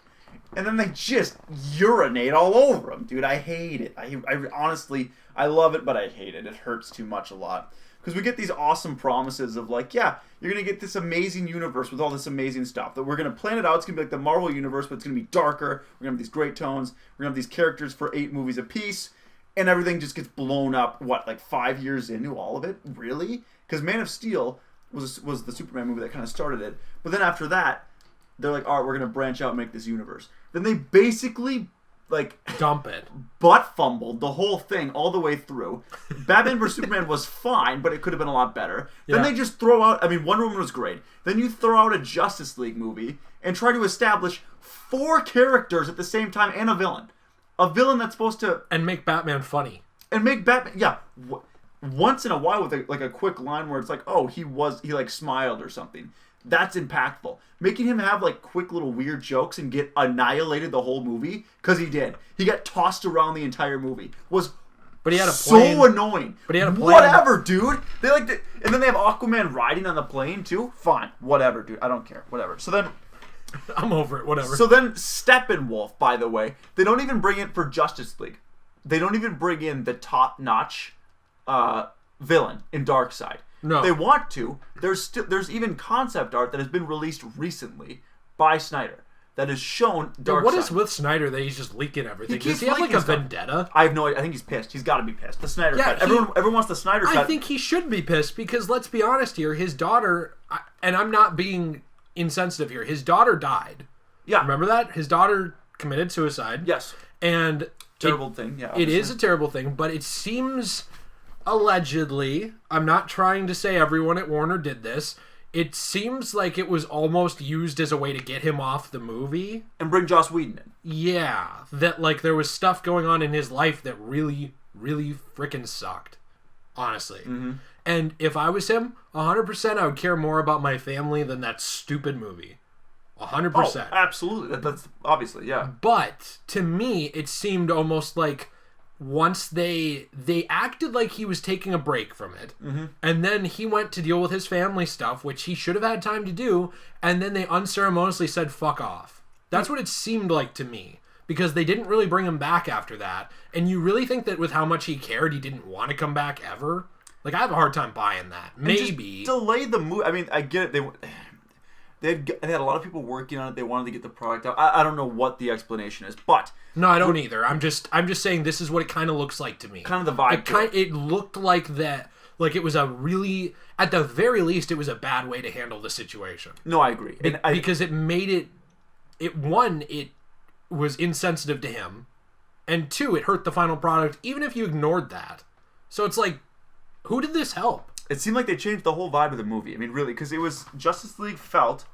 And then they just urinate all over them. Dude, I hate it. I honestly, I love it, but I hate it. It hurts too much a lot. Because we get these awesome promises of like, yeah, you're going to get this amazing universe with all this amazing stuff. That we're going to plan it out. It's going to be like the Marvel universe, but it's going to be darker. We're going to have these great tones. We're going to have these characters for 8 movies apiece. And everything just gets blown up, like 5 years into all of it? Really? Because Man of Steel was the Superman movie that kind of started it. But then after that, they're like, all right, we're going to branch out and make this universe. Then they basically, like... dump it. Butt fumbled the whole thing all the way through. Batman vs. Superman was fine, but it could have been a lot better. Yeah. Then they just throw out... Wonder Woman was great. Then you throw out a Justice League movie and try to establish 4 characters at the same time and a villain. A villain that's supposed to... And make Batman funny. And make Batman... Yeah. Once in a while with a quick line where it's like, oh, he like smiled or something. That's impactful. Making him have like quick little weird jokes and get annihilated the whole movie, because he did. He got tossed around the entire movie. But he had a plane. So annoying. But he had a plane. Whatever, dude. They and then they have Aquaman riding on the plane too. Fine, whatever, dude. I don't care. Whatever. So then, I'm over it. Whatever. So then, Steppenwolf. By the way, they don't even bring it for Justice League. They don't even bring in the top-notch villain in Darkseid. No. They want to. There's even concept art that has been released recently by Snyder that has shown Darkseid. What is with Snyder that he's just leaking everything? Does he have like a vendetta? I have no idea. I think he's pissed. He's got to be pissed. The Snyder cut. Everyone wants the Snyder cut. I think he should be pissed because let's be honest here. His daughter, and I'm not being insensitive here, his daughter died. Yeah. Remember that? His daughter committed suicide. Yes. And terrible thing. Yeah. Obviously. It is a terrible thing, but it seems... Allegedly, I'm not trying to say everyone at Warner did this. It seems like it was almost used as a way to get him off the movie. And bring Joss Whedon in. Yeah. That, like, there was stuff going on in his life that really, really freaking sucked. Honestly. Mm-hmm. And if I was him, 100% I would care more about my family than that stupid movie. 100%. Oh, absolutely. That's obviously, yeah. But, to me, it seemed almost like... Once they acted like he was taking a break from it, mm-hmm. and then he went to deal with his family stuff, which he should have had time to do, and then they unceremoniously said, fuck off. That's what it seemed like to me, because they didn't really bring him back after that, and you really think that with how much he cared, he didn't want to come back ever? Like, I have a hard time buying that. Maybe. Delay the movie. I mean, I get it. They had a lot of people working on it. They wanted to get the product out. I don't know what the explanation is, but... No, I don't either. I'm just saying this is what it kind of looks like to me. Kind of the vibe. It looked like that. Like it was a really, at the very least, it was a bad way to handle the situation. No, I agree. Because it made it. It was insensitive to him, and 2, it hurt the final product. Even if you ignored that, so it's like, who did this help? it seemed like they changed the whole vibe of the movie. I mean, really, because it was Justice League felt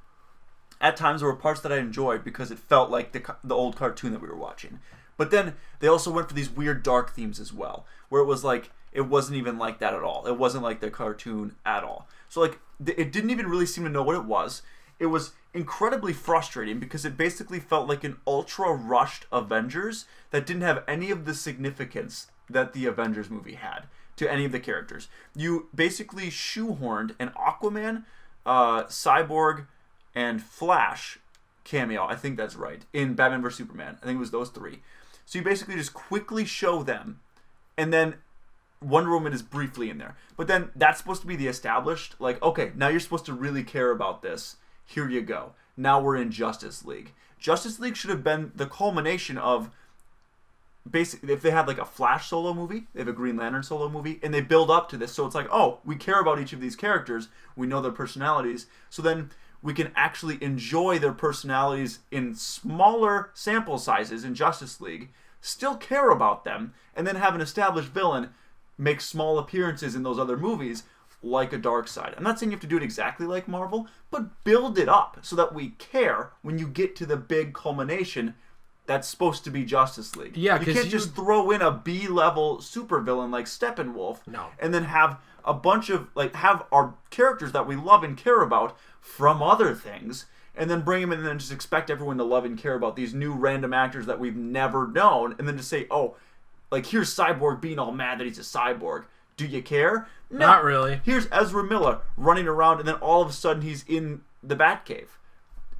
at times there were parts that I enjoyed because it felt like the old cartoon that we were watching. But then they also went for these weird dark themes as well, where it was like it wasn't even like that at all. It wasn't like the cartoon at all. So like it didn't even really seem to know what it was. It was incredibly frustrating because it basically felt like an ultra rushed Avengers that didn't have any of the significance that the Avengers movie had to any of the characters. You basically shoehorned an Aquaman, Cyborg, and Flash cameo, I think that's right, in Batman vs. Superman. I think it was those three. So you basically just quickly show them, and then Wonder Woman is briefly in there. But then that's supposed to be the established, like, okay, now you're supposed to really care about this. Here you go. Now we're in Justice League. Justice League should have been the culmination of, basically, if they had like a Flash solo movie, they have a Green Lantern solo movie, and they build up to this. So it's like, oh, we care about each of these characters. We know their personalities. So then we can actually enjoy their personalities in smaller sample sizes in Justice League, still care about them, and then have an established villain make small appearances in those other movies, like a Darkseid. I'm not saying you have to do it exactly like Marvel, but build it up so that we care when you get to the big culmination that's supposed to be Justice League. Yeah, you can't just throw in a B-level supervillain like Steppenwolf, and then have a bunch of, like, have our characters that we love and care about from other things, and then bring them in and then just expect everyone to love and care about these new random actors that we've never known, and then just say, oh, like, here's Cyborg being all mad that he's a cyborg. Do you care? No. Not really. Here's Ezra Miller running around, and then all of a sudden he's in the Batcave.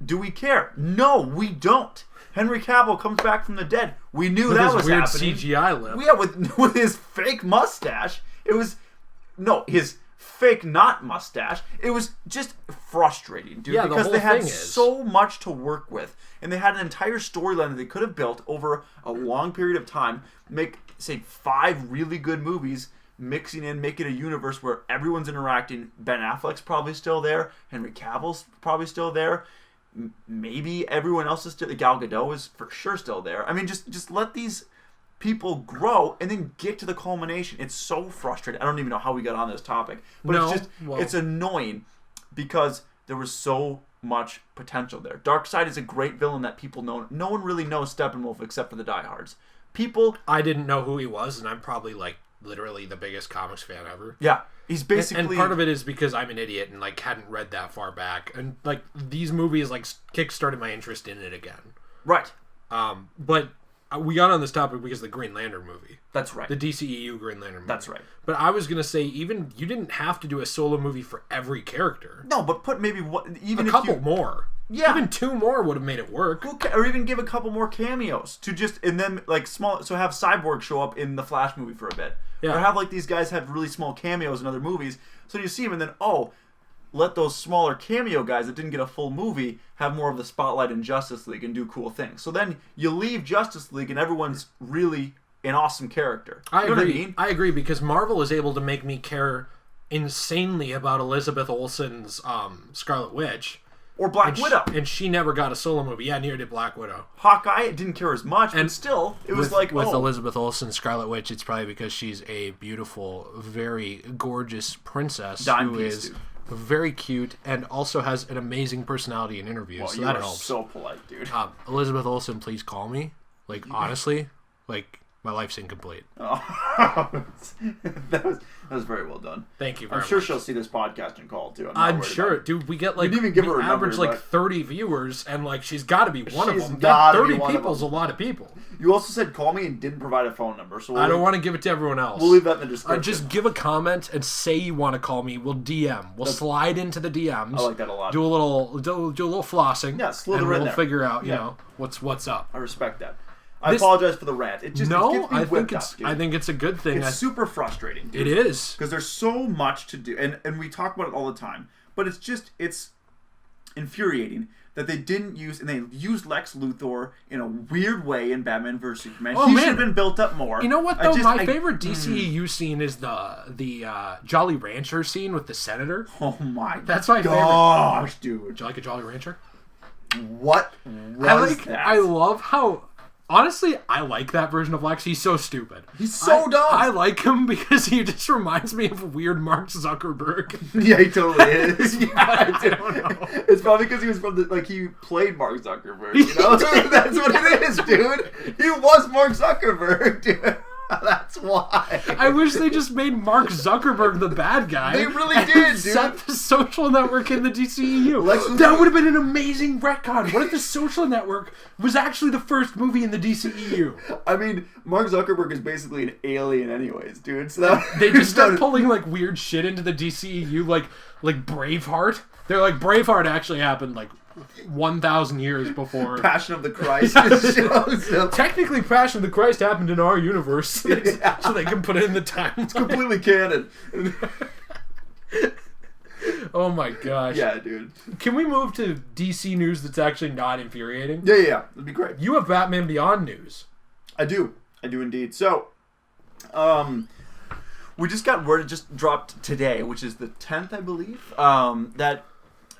Do we care? No, we don't. Henry Cavill comes back from the dead. We knew that was happening. With his weird CGI lip. Yeah, with his fake mustache. It was... No, his fake not mustache. It was just frustrating, dude. Yeah, because they had so much to work with. And they had an entire storyline that they could have built over a long period of time. Make, say, 5 really good movies, mixing in, make it a universe where everyone's interacting. Ben Affleck's probably still there. Henry Cavill's probably still there. Maybe everyone else is still... Gal Gadot is for sure still there. I mean, just let these people grow and then get to the culmination. It's so frustrating. I don't even know how we got on this topic. But it's annoying because there was so much potential there. Darkseid is a great villain that people know. No one really knows Steppenwolf except for the diehards. I didn't know who he was, and I'm probably, like, literally the biggest comics fan ever. Yeah. He's basically... And part of it is because I'm an idiot and, like, hadn't read that far back. And, like, these movies, like, kickstarted my interest in it again. Right. But we got on this topic because of the Green Lantern movie. That's right. The DCEU Green Lantern movie. That's right. But I was going to say, even you didn't have to do a solo movie for every character. No, but put maybe even a couple more. Yeah. Even 2 more would have made it work. Or even give a couple more cameos to just, and then like small, so have Cyborg show up in the Flash movie for a bit. Yeah. Or have like these guys have really small cameos in other movies. So you see them and then, let those smaller cameo guys that didn't get a full movie have more of the spotlight in Justice League and do cool things. So then you leave Justice League and everyone's really an awesome character. I agree. What I mean? I agree because Marvel is able to make me care insanely about Elizabeth Olsen's Scarlet Witch. Or Black Widow. And she never got a solo movie. Yeah, neither did Black Widow. Hawkeye didn't care as much, but still, it was like, With Elizabeth Olsen, Scarlet Witch, it's probably because she's a beautiful, very gorgeous princess who is very cute and also has an amazing personality in interviews. Well, so that helps. So polite, dude. Elizabeth Olsen, please call me. Like, honestly, like, my life's incomplete. Oh, that was very well done. Thank you very much. I'm sure she'll see this podcast and call, too. I'm sure. Dude, we get, like, we average, like, 30 viewers, and, like, she's got to be one of them. 30 people's a lot of people. You also said call me and didn't provide a phone number. So I don't want to give it to everyone else. We'll leave that in the description. Just give a comment and say you want to call me. We'll DM. We'll slide into the DMs. I like that a lot. Do a little flossing. Yeah, slither and in we'll there. Figure out, you know, what's up. I respect that. I apologize for the rant. It just I think it's a good thing. It's super frustrating, dude. It is. Because there's so much to do. And we talk about it all the time. But it's infuriating that they didn't use, and they used Lex Luthor in a weird way in Batman vs. Superman. He should have been built up more. You know what, though? My favorite DCEU scene is the Jolly Rancher scene with the Senator. Oh my That's my gosh, favorite. Dude. Would you like a Jolly Rancher? What was that? I love how Honestly, I like that version of Lex. He's so stupid. He's so dumb. I like him because he just reminds me of weird Mark Zuckerberg. Yeah, he totally is. Yeah, I don't know. It's probably because he was from he played Mark Zuckerberg, you know? That's what it is, dude. He was Mark Zuckerberg, dude. That's why. I wish they just made Mark Zuckerberg the bad guy. They really did, dude. Set the social network in the DCEU. That would have been an amazing retcon. What if the social network was actually the first movie in the DCEU? I mean, Mark Zuckerberg is basically an alien anyways, dude. So they just start pulling like weird shit into the DCEU, like Braveheart. They're like, Braveheart actually happened like 1,000 years before Passion of the Christ shows up. Technically, Passion of the Christ happened in our universe, so they can put it in the timeline. It's completely canon. Oh my gosh. Yeah, dude. Can we move to DC news that's actually not infuriating? Yeah. That'd be great. You have Batman Beyond news. I do indeed. So, we just got word, it just dropped today, which is the 10th, I believe, that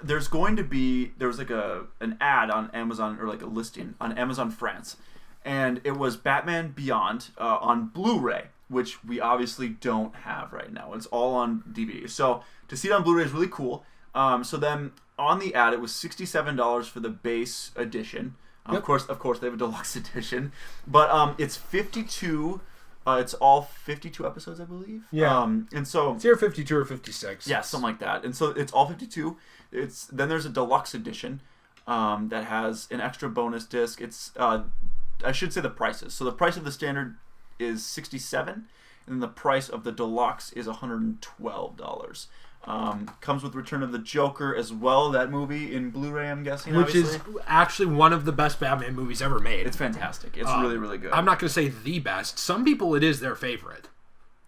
there was like an ad on Amazon, or like a listing on Amazon France, and it was Batman Beyond on Blu Ray, which we obviously don't have right now. It's all on DVD. So to see it on Blu Ray is really cool. So then on the ad, it was $67 for the base edition. Yep. Of course, they have a deluxe edition, but it's 52. It's all 52 episodes, I believe. Yeah. And so it's either 52 or 56. Yeah, something like that. And so it's all 52. Then there's a deluxe edition that has an extra bonus disc. It's I should say the prices. So the price of the standard is $67, and then the price of the deluxe is $112. Comes with Return of the Joker as well. That movie in Blu-ray, I'm guessing, which is actually one of the best Batman movies ever made. It's fantastic. It's really, really good. I'm not going to say the best. Some people, it is their favorite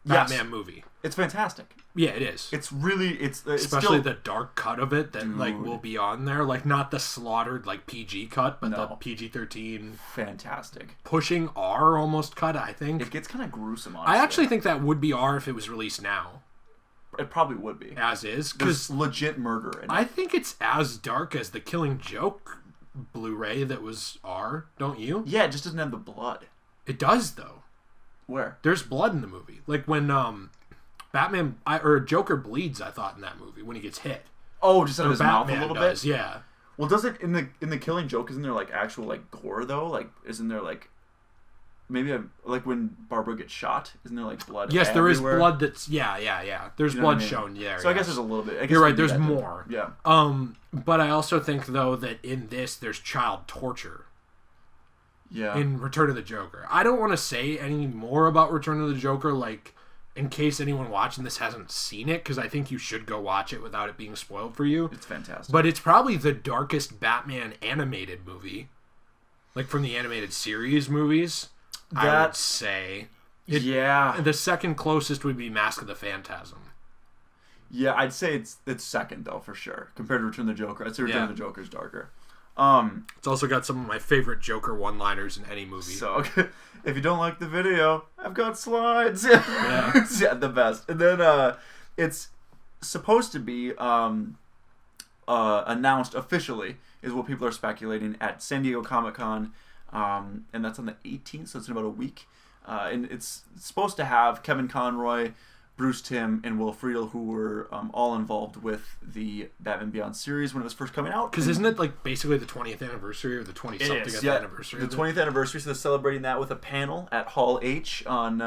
Batman movie. It's fantastic. Yeah, it is. It's really, especially still, the dark cut of it that will be on there, like not the slaughtered PG cut, but the PG-13. Fantastic. Pushing R almost cut, I think. It gets kind of gruesome. Honestly. I actually think that would be R if it was released now. It probably would be. As is. Because legit murder in it. I think it's as dark as the Killing Joke Blu-ray that was R, don't you? Yeah, it just doesn't have the blood. It does, though. Where? There's blood in the movie. Like when Joker bleeds, I thought, in that movie, when he gets hit. Oh, just out of his mouth a little bit? Yeah. Yeah. Well, does it, in the Killing Joke, isn't there actual gore, though? Isn't there maybe when Barbara gets shot, isn't there blood? Yes, everywhere? there is blood. That's yeah. There's blood shown. Yeah. So I guess there's a little bit. You're right. There's more. Yeah. But I also think though that in this there's child torture. Yeah. In Return of the Joker, I don't want to say any more about Return of the Joker, in case anyone watching this hasn't seen it, because I think you should go watch it without it being spoiled for you. It's fantastic. But it's probably the darkest Batman animated movie, from the animated series movies. I would say. Yeah. The second closest would be Mask of the Phantasm. Yeah, I'd say it's second, though, for sure. Compared to Return of the Joker. I'd say Return of the Joker's darker. It's also got some of my favorite Joker one-liners in any movie. So, if you don't like the video, I've got slides. Yeah. Yeah, the best. And then it's supposed to be announced officially, is what people are speculating, at San Diego Comic-Con. And that's on the 18th, so it's in about a week. And it's supposed to have Kevin Conroy, Bruce Timm, and Will Friedle, who were all involved with the Batman Beyond series when it was first coming out. Because isn't it basically the 20th anniversary or the 20-something anniversary? The 20th anniversary, so they're celebrating that with a panel at Hall H on the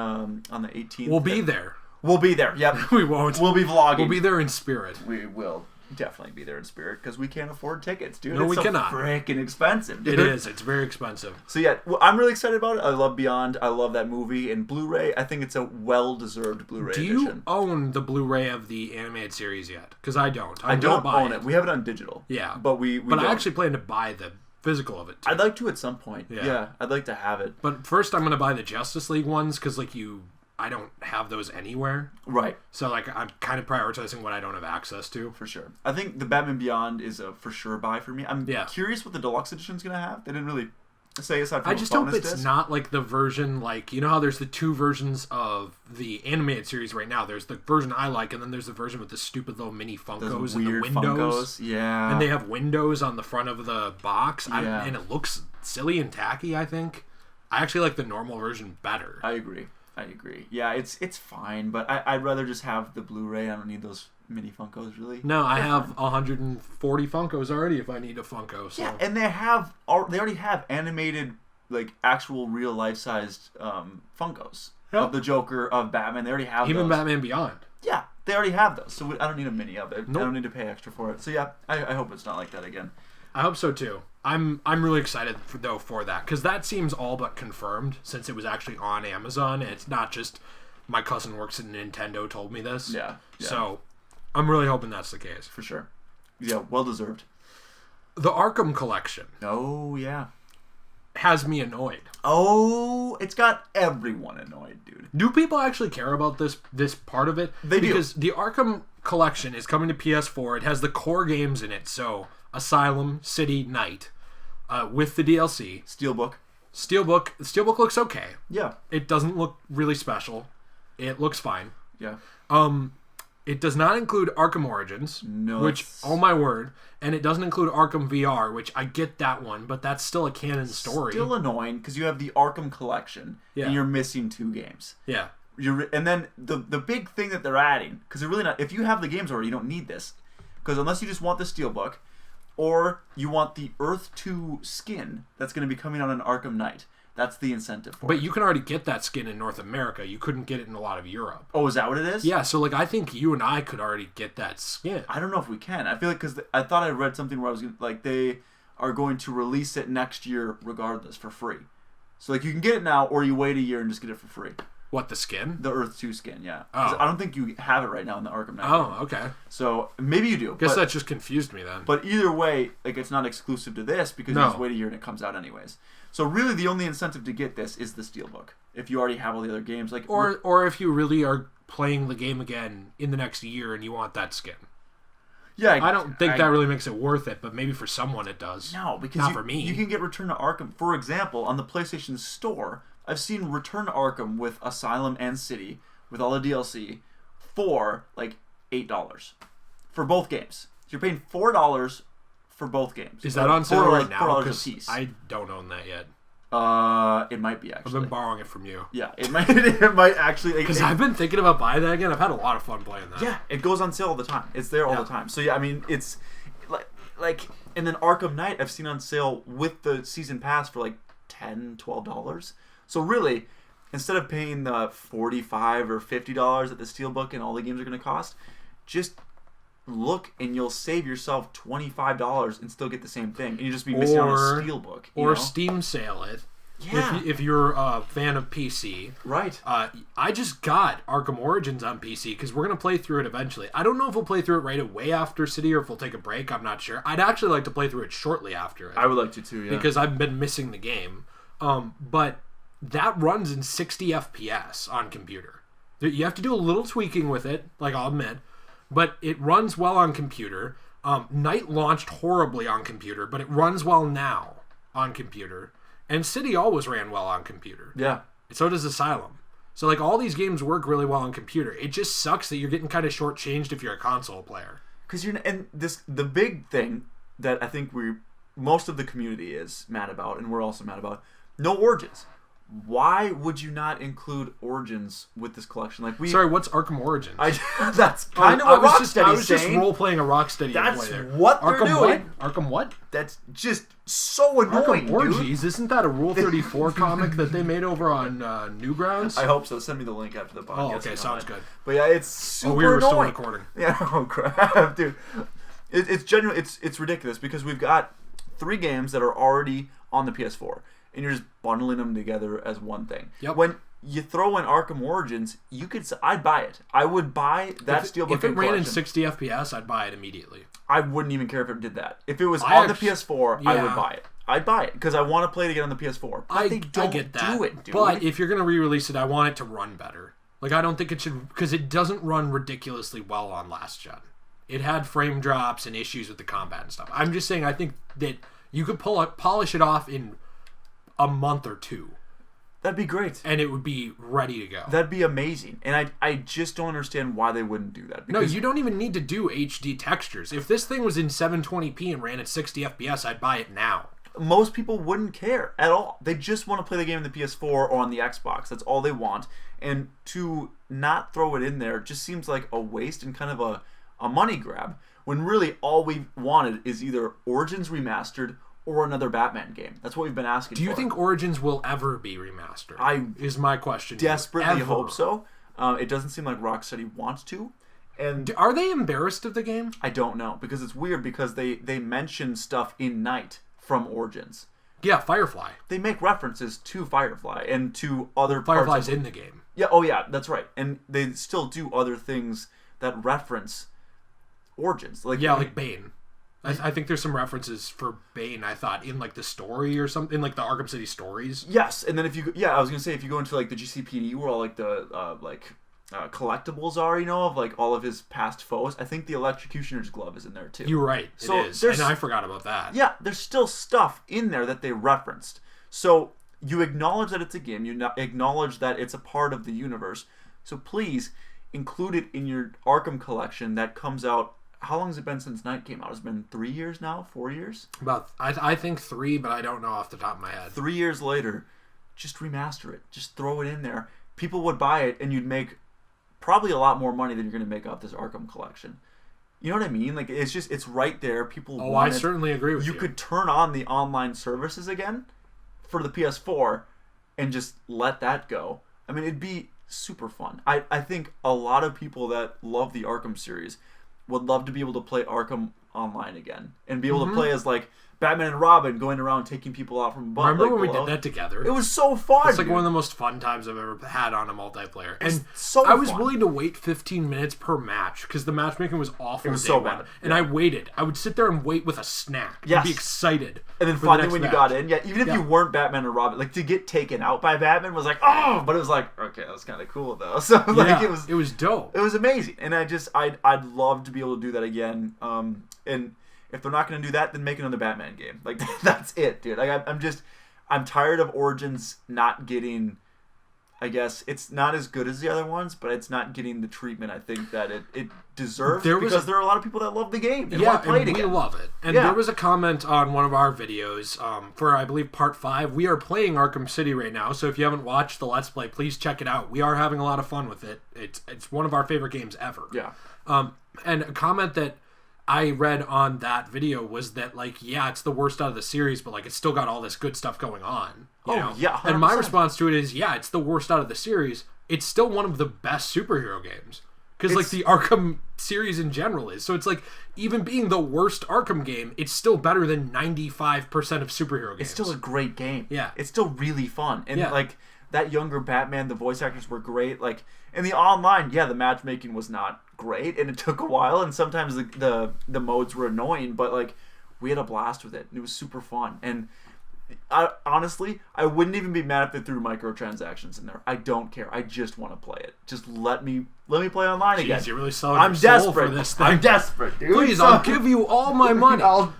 18th. We'll be there. We'll be there, yep. We won't. We'll be vlogging. We'll be there in spirit. We will definitely be there in spirit, because we can't afford tickets, dude. No, we cannot. It's so freaking expensive, dude. It is. It's very expensive. So yeah, I'm really excited about it. I love Beyond. I love that movie. And Blu-ray, I think it's a well-deserved Blu-ray edition. Do you own the Blu-ray of the animated series yet? Because I don't. I don't own it. We have it on digital. Yeah. But But I actually plan to buy the physical of it, too. I'd like to at some point. Yeah. I'd like to have it. But first I'm going to buy the Justice League ones, because I don't have those anywhere. Right. So, I'm kind of prioritizing what I don't have access to. For sure. I think the Batman Beyond is a for sure buy for me. I'm curious what the deluxe edition's going to have. They didn't really say aside from I just hope it's not the version, you know how there's the two versions of the animated series right now. There's the version I like, and then there's the version with the stupid little mini Funkos and the windows. Yeah. And they have windows on the front of the box. And it looks silly and tacky, I think. I actually like the normal version better. I agree. Yeah, it's fine, but I'd rather just have the Blu Ray. I don't need those mini Funkos, really. No, I have 140 Funkos already if I need a Funko. So. Yeah, and they already have animated, like, actual real life-sized Funkos of the Joker, of Batman. They already have even those. Batman Beyond. Yeah, they already have those, so I don't need a mini of it. Nope. I don't need to pay extra for it. So yeah, I hope it's not like that again. I hope so too. I'm really excited for that, because that seems all but confirmed since it was actually on Amazon. And it's not just my cousin works at Nintendo told me this. Yeah. So I'm really hoping that's the case. For sure. Yeah, well deserved. The Arkham collection. Oh yeah. Has me annoyed. Oh, it's got everyone annoyed, dude. Do people actually care about this part of it? They do. Because the Arkham collection is coming to PS4. It has the core games in it, so Asylum, City, Night, with the DLC. Steelbook. Steelbook looks okay. Yeah. It doesn't look really special. It looks fine. Yeah. It does not include Arkham Origins, No, which, oh my word, and it doesn't include Arkham VR, which I get that one, but that's still a canon story. Still annoying because you have the Arkham collection and you're missing 2 games. Yeah. And then the big thing that they're adding, because they're really not. If you have the games already, you don't need this, because unless you just want the Steelbook, or you want the Earth 2 skin that's going to be coming out on Arkham Knight. That's the incentive for it. But you can already get that skin in North America. You couldn't get it in a lot of Europe. Oh, is that what it is? Yeah, so like I think you and I could already get that skin. I don't know if we can. I feel like because I thought I read something where I was gonna, like they are going to release it next year regardless for free. So like you can get it now, or you wait a year and just get it for free. What, the skin? The Earth 2 skin, yeah. Oh. I don't think you have it right now in the Arkham Knight. Oh, okay. So maybe you do. Guess that just confused me then. But either way, like it's not exclusive to this because you just wait a year and it comes out anyways. So really, the only incentive to get this is the Steelbook. If you already have all the other games, like or if you really are playing the game again in the next year and you want that skin. Yeah, I don't think that really makes it worth it, but maybe for someone it does. No, because not for me. You can get Return to Arkham, for example, on the PlayStation Store. I've seen Return to Arkham with Asylum and City with all the DLC for like $8 for both games. So you're paying $4 for both games. Is that on sale right now? $4 a piece. I don't own that yet. It might be actually. I've been borrowing it from you. Yeah, it might. It might actually. Because I've been thinking about buying that again. I've had a lot of fun playing that. Yeah, it goes on sale all the time. It's there all the time. So yeah, I mean, it's like, and then Arkham Knight I've seen on sale with the season pass for like $10, $12. So really, instead of paying the $45 or $50 that the Steelbook and all the games are going to cost, just look and you'll save yourself $25 and still get the same thing, and you just be missing out on a Steelbook. Or Steam sale it. Yeah. If you're a fan of PC. Right. I just got Arkham Origins on PC because we're going to play through it eventually. I don't know if we'll play through it right away after City or if we'll take a break. I'm not sure. I'd actually like to play through it shortly after it. I would like to too, yeah. Because I've been missing the game. But that runs in 60 FPS on computer. You have to do a little tweaking with it, like I'll admit. But it runs well on computer. Night launched horribly on computer, but it runs well now on computer. And City always ran well on computer. Yeah. So does Asylum. So like all these games work really well on computer. It just sucks that you're getting kind of shortchanged if you're a console player. Because the big thing that I think most of the community is mad about, and we're also mad about, no Origins. Why would you not include Origins with this collection? Like Sorry, what's Arkham Origins? That's kind of what Rocksteady's saying. I was just role-playing a Rocksteady. That's there. what they're Arkham doing. What? Arkham what? That's just so annoying, Arkham Orgies? Isn't that a Rule 34 comic that they made over on Newgrounds? I hope so. Send me the link after the podcast. Oh, okay. Sounds good. But yeah, it's super we were annoying. still recording. Yeah, oh crap, dude. It's genuine. It's ridiculous because we've got 3 games that are already on the PS4. And you're just bundling them together as one thing. Yep. When you throw in Arkham Origins, I'd buy it. I would buy that Steelbook. If it ran in 60 FPS, I'd buy it immediately. I wouldn't even care if it did that. If it was on the PS4, I would buy it. I'd buy it because I want to play it again on the PS4. But they don't do it, dude. But if you're going to re-release it, I want it to run better. Like, I don't think it should... Because it doesn't run ridiculously well on last gen. It had frame drops and issues with the combat and stuff. I'm just saying, I think that you could polish it off in a month or 2. That'd be great. And it would be ready to go. That'd be amazing. And I just don't understand why they wouldn't do that. No, you don't even need to do HD textures. If this thing was in 720p and ran at 60 FPS, I'd buy it now. most people wouldn't care at all. They just want to play the game on the PS4 or on the Xbox. That's all they want. And to not throw it in there just seems like a waste and kind of a money grab. When really all we wanted is either Origins remastered or another Batman game. That's what we've been asking for. Do you think Origins will ever be remastered? Is my question. Desperately hope so. It doesn't seem like Rocksteady wants to. And are they embarrassed of the game? I don't know, because it's weird because they mention stuff in Night from Origins. Yeah, Firefly. They make references to Firefly and to other Firefly's in the game. Yeah, oh yeah, that's right. And they still do other things that reference Origins. Like Bane. I think there's some references for Bane, I thought, in like the story or something, in like the Arkham City stories. Yes, and then I was gonna say, if you go into like the GCPD where all like the collectibles are, of like all of his past foes, I think the Electrocutioner's glove is in there too. You're right, so it is. And I forgot about that. Yeah, there's still stuff in there that they referenced. So you acknowledge that it's a game, you acknowledge that it's a part of the universe, so please include it in your Arkham collection that comes out. How long has it been since Night came out? It's been 3 years now? 4 years? I think 3, but I don't know off the top of my head. 3 years later, just remaster it. Just throw it in there. People would buy it, and you'd make probably a lot more money than you're going to make off this Arkham collection. You know what I mean? Like, it's right there. People want it. I certainly agree with you. You could turn on the online services again for the PS4 and just let that go. I mean, it'd be super fun. I think a lot of people that love the Arkham series would love to be able to play Arkham Online again and be able to play as like Batman and Robin going around taking people out from above. Remember when we did that together? It was so fun. It's like one of the most fun times I've ever had on a multiplayer. And so I was willing to wait 15 minutes per match because the matchmaking was awful. It was so bad. And I waited. I would sit there and wait with a snack. Yes. And be excited. And then finally when you got in, even if you weren't Batman or Robin, like to get taken out by Batman was like, oh, but it was like, okay, that was kind of cool though. So like it was dope. It was amazing. And I'd love to be able to do that again. And if they're not going to do that, then make another Batman game. Like, that's it, dude. Like, I'm tired of Origins not getting, I guess, it's not as good as the other ones, but it's not getting the treatment I think that it deserves because there are a lot of people that love the game and want to play it again. We love it. And there was a comment on one of our videos for, I believe, Part 5. We are playing Arkham City right now, so if you haven't watched the Let's Play, please check it out. We are having a lot of fun with it. It's one of our favorite games ever. Yeah. And a comment that I read on that video was that, like, it's the worst out of the series, but, like, it's still got all this good stuff going on. You know? Yeah, 100%. And my response to it is, it's the worst out of the series. It's still one of the best superhero games. Because, like, the Arkham series in general is. So it's, like, even being the worst Arkham game, it's still better than 95% of superhero games. It's still a great game. Yeah. It's still really fun. And, like, that younger Batman, the voice actors were great. Like, in the online, the matchmaking was not great, and it took a while, and sometimes the modes were annoying, but like we had a blast with it, and it was super fun. And honestly, I wouldn't even be mad if they threw microtransactions in there. I don't care. I just want to play it. Just let me play online again. You're really selling I'm your soul desperate for this thing. I'm desperate, dude. Please, I'll give you all my money. I'll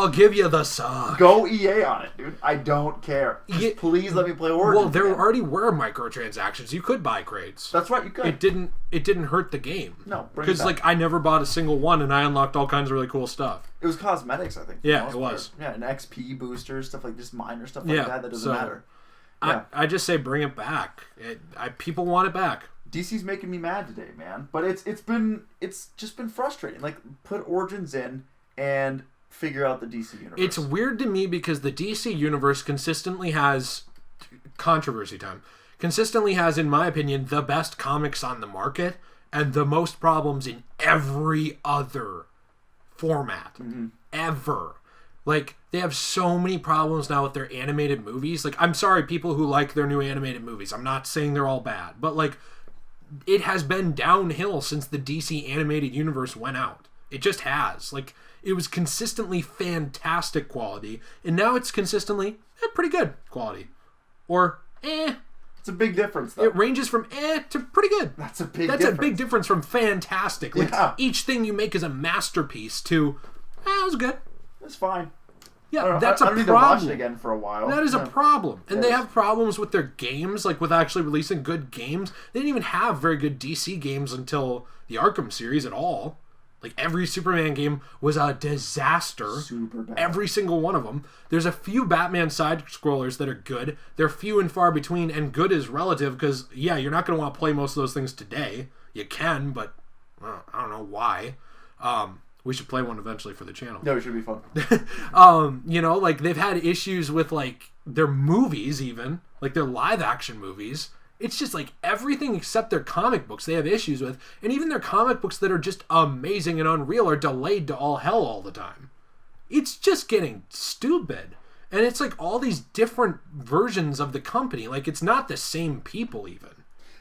give you the suck. Go EA on it, dude. I don't care. Just please let me play Origins. Well, there already were microtransactions. You could buy crates. That's right, you could. It didn't hurt the game. No, because like I never bought a single one, and I unlocked all kinds of really cool stuff. It was cosmetics, I think. Yeah, it was. Yeah, an XP booster, stuff like just minor stuff like that doesn't matter. I just say bring it back. People want it back. DC's making me mad today, man. But it's just been frustrating. Like, put Origins in and figure out the DC universe. It's weird to me because the DC universe consistently has controversy time. Consistently has, in my opinion, the best comics on the market and the most problems in every other format ever. Like, they have so many problems now with their animated movies. Like, I'm sorry, people who like their new animated movies. I'm not saying they're all bad. But, like, it has been downhill since the DC animated universe went out. It just has. Like, it was consistently fantastic quality. And now it's consistently pretty good quality. Or, It's a big difference, though. It ranges from to pretty good. That's a big difference. A big difference from fantastic. Like, each thing you make is a masterpiece to, it was good. It's fine. Yeah, that's a problem. I don't need to watch it again for a while. That is a problem. And they have problems with their games, like with actually releasing good games. They didn't even have very good DC games until the Arkham series at all. Like, every Superman game was a disaster. Super bad. Every single one of them. There's a few Batman side-scrollers that are good. They're few and far between, and good is relative because, yeah, you're not going to want to play most of those things today. You can, but I don't know why. We should play one eventually for the channel. Yeah, it should be fun. You know, like, they've had issues with, like, their movies even. Like, their live-action movies. It's just, like, everything except their comic books they have issues with. And even their comic books that are just amazing and unreal are delayed to all hell all the time. It's just getting stupid. And it's, like, all these different versions of the company. Like, it's not the same people even.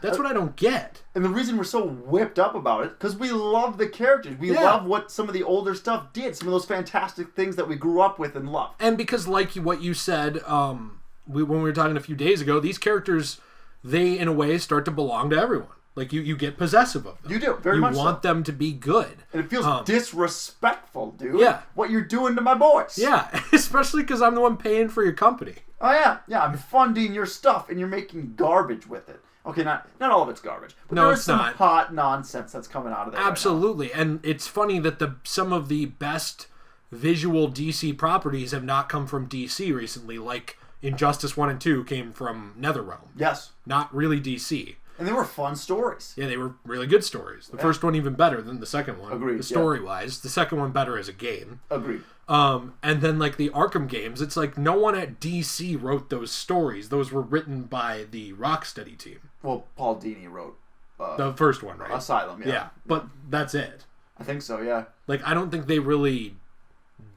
That's what I don't get. And the reason we're so whipped up about it, because we love the characters. We love what some of the older stuff did. Some of those fantastic things that we grew up with and loved. And because, like what you said when we were talking a few days ago, these characters, they, in a way, start to belong to everyone. Like, you get possessive of them. You do, very much so. You want them to be good. And it feels disrespectful, dude. Yeah. What you're doing to my boys. Yeah, especially because I'm the one paying for your company. Oh, yeah. Yeah, I'm funding your stuff, and you're making garbage with it. Okay, not all of it's garbage. But no, there's some hot nonsense that's coming out of there. Absolutely. Right now. And it's funny that some of the best visual DC properties have not come from DC recently, like Injustice 1 and 2 came from NetherRealm. Yes. Not really DC. And they were fun stories. Yeah, they were really good stories. The first one even better than the second one. Agreed. Story-wise. The second one better as a game. Agreed. And then, like, the Arkham games, it's like no one at DC wrote those stories. Those were written by the Rocksteady team. Well, Paul Dini wrote... the first one, right? Asylum, yeah. Yeah, but that's it. I think so, yeah. Like, I don't think they really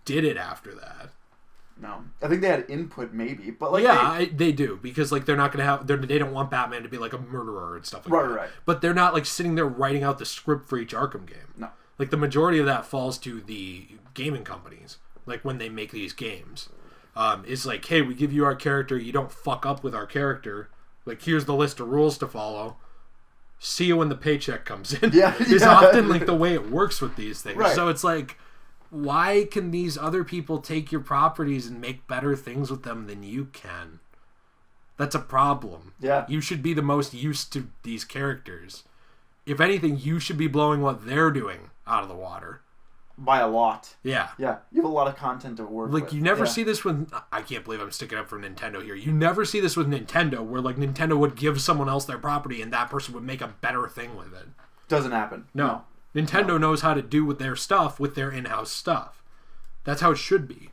did it after that. No. I think they had input, maybe, but, like... Yeah, they do, because, like, they're not going to have... They don't want Batman to be, like, a murderer and stuff like that. Right. But they're not, like, sitting there writing out the script for each Arkham game. No. Like, the majority of that falls to the gaming companies, like, when they make these games. It's like, hey, we give you our character, you don't fuck up with our character. Like, here's the list of rules to follow. See you when the paycheck comes in. Yeah. It's often, like, the way it works with these things. Right. So it's like... Why can these other people take your properties and make better things with them than you can? That's a problem. Yeah. You should be the most used to these characters. If anything, you should be blowing what they're doing out of the water. By a lot. Yeah. Yeah. You have a lot of content to work with. Like, you never see this with... I can't believe I'm sticking up for Nintendo here. You never see this with Nintendo, where, like, Nintendo would give someone else their property and that person would make a better thing with it. Doesn't happen. No. Nintendo knows how to do with their stuff with their in-house stuff. That's how it should be.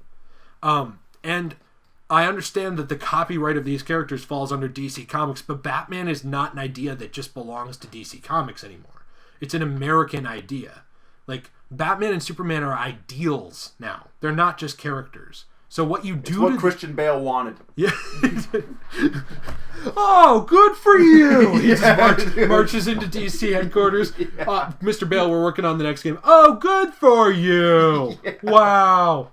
And I understand that the copyright of these characters falls under DC Comics, but Batman is not an idea that just belongs to DC Comics anymore. It's an American idea. Like, Batman and Superman are ideals now. They're not just characters. So what you do... It's what Christian Bale wanted. Yeah. Oh, good for you! He just marches into DC headquarters. Yeah. Mr. Bale, we're working on the next game. Oh, good for you! Yeah. Wow.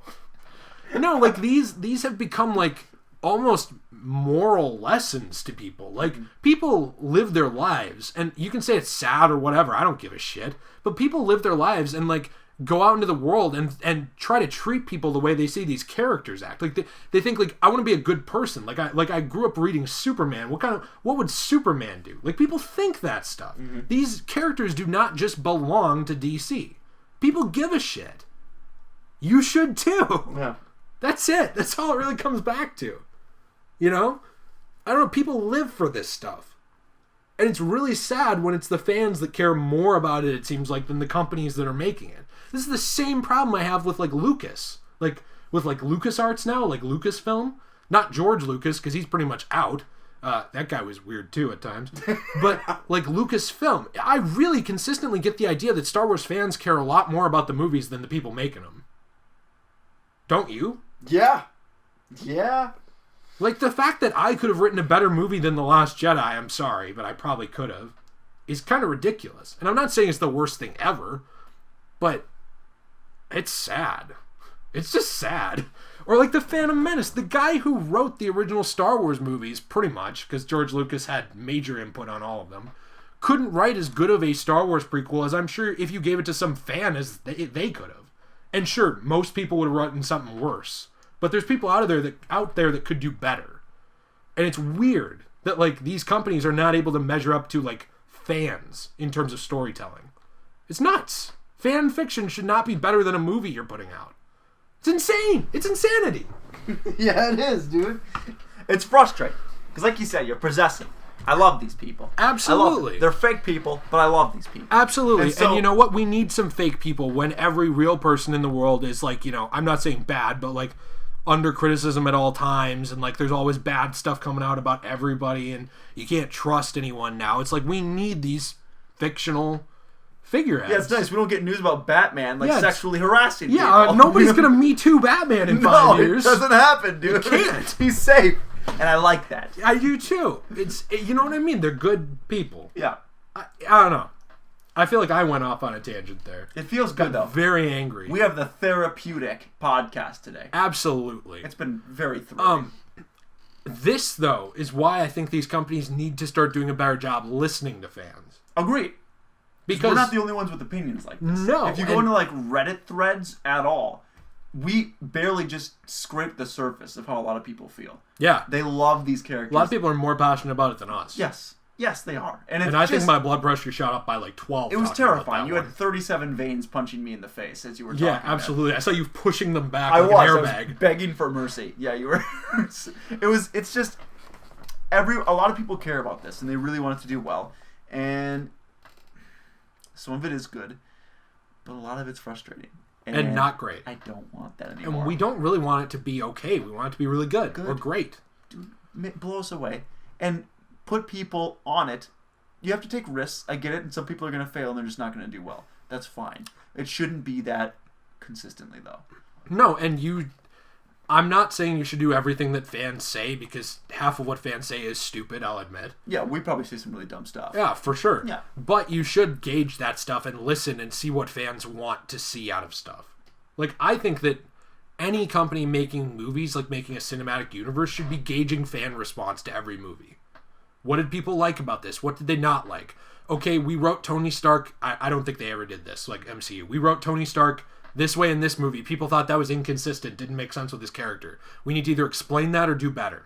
No, like, these have become, like, almost moral lessons to people. Like, people live their lives, and you can say it's sad or whatever. I don't give a shit. But people live their lives and, like, go out into the world and try to treat people the way they see these characters act. Like, they think, like, I want to be a good person. Like I grew up reading Superman. What would Superman do? Like, people think that stuff. Mm-hmm. These characters do not just belong to DC. People give a shit. You should too. Yeah. That's it. That's all it really comes back to. You know? I don't know. People live for this stuff. And it's really sad when it's the fans that care more about it seems like, than the companies that are making it. This is the same problem I have with, like, Lucas. Like, with, like, LucasArts now, like Lucasfilm. Not George Lucas, because he's pretty much out. That guy was weird, too, at times. But, like, Lucasfilm. I really consistently get the idea that Star Wars fans care a lot more about the movies than the people making them. Don't you? Yeah. Yeah. Like, the fact that I could have written a better movie than The Last Jedi, I'm sorry, but I probably could have, is kind of ridiculous. And I'm not saying it's the worst thing ever, but... it's sad. It's just sad. Or like The Phantom Menace. The guy who wrote the original Star Wars movies, pretty much, because George Lucas had major input on all of them, couldn't write as good of a Star Wars prequel as I'm sure if you gave it to some fan as they could have. And sure, most people would have written something worse. But there's people out there that could do better. And it's weird that, like, these companies are not able to measure up to, like, fans in terms of storytelling. It's nuts. Fan fiction should not be better than a movie you're putting out. It's insane. It's insanity. Yeah, it is, dude. It's frustrating. Because like you said, you're possessing. I love these people. Absolutely. They're fake people, but I love these people. Absolutely. And you know what? We need some fake people when every real person in the world is like, you know, I'm not saying bad, but like under criticism at all times, and like there's always bad stuff coming out about everybody, and you can't trust anyone now. It's like we need these fictional figureheads. Yeah, it's nice. We don't get news about Batman sexually harassing people. Yeah, nobody's gonna Me Too Batman in 5 years. No, it doesn't happen, dude. It can't. He's safe. And I like that. I do too. You know what I mean? They're good people. Yeah. I don't know. I feel like I went off on a tangent there. It feels good, though. Very angry. We have the therapeutic podcast today. Absolutely. It's been very thrilling. This, though, is why I think these companies need to start doing a better job listening to fans. Agreed. Because we're not the only ones with opinions like this. No. If you go into, like, Reddit threads at all, we barely just scrape the surface of how a lot of people feel. Yeah. They love these characters. A lot of people are more passionate about it than us. Yes. Yes, they are. And I think my blood pressure shot up by like 12. It was terrifying. You had 37 veins punching me in the face as you were talking. Yeah, absolutely. I saw you pushing them back like an airbag. I was begging for mercy. Yeah, you were. It's just a lot of people care about this and they really want it to do well. And some of it is good, but a lot of it's frustrating. And not great. I don't want that anymore. And we don't really want it to be okay. We want it to be really good. Or great. Dude, blow us away. And put people on it. You have to take risks. I get it. And some people are going to fail and they're just not going to do well. That's fine. It shouldn't be that consistently, though. No, and I'm not saying you should do everything that fans say, because half of what fans say is stupid, I'll admit. Yeah, we probably say some really dumb stuff. Yeah, for sure. Yeah. But you should gauge that stuff and listen and see what fans want to see out of stuff. Like, I think that any company making movies, like making a cinematic universe, should be gauging fan response to every movie. What did people like about this? What did they not like? Okay, we wrote Tony Stark. I don't think they ever did this, like MCU. We wrote Tony Stark this way in this movie. People thought that was inconsistent, didn't make sense with his character. We need to either explain that or do better.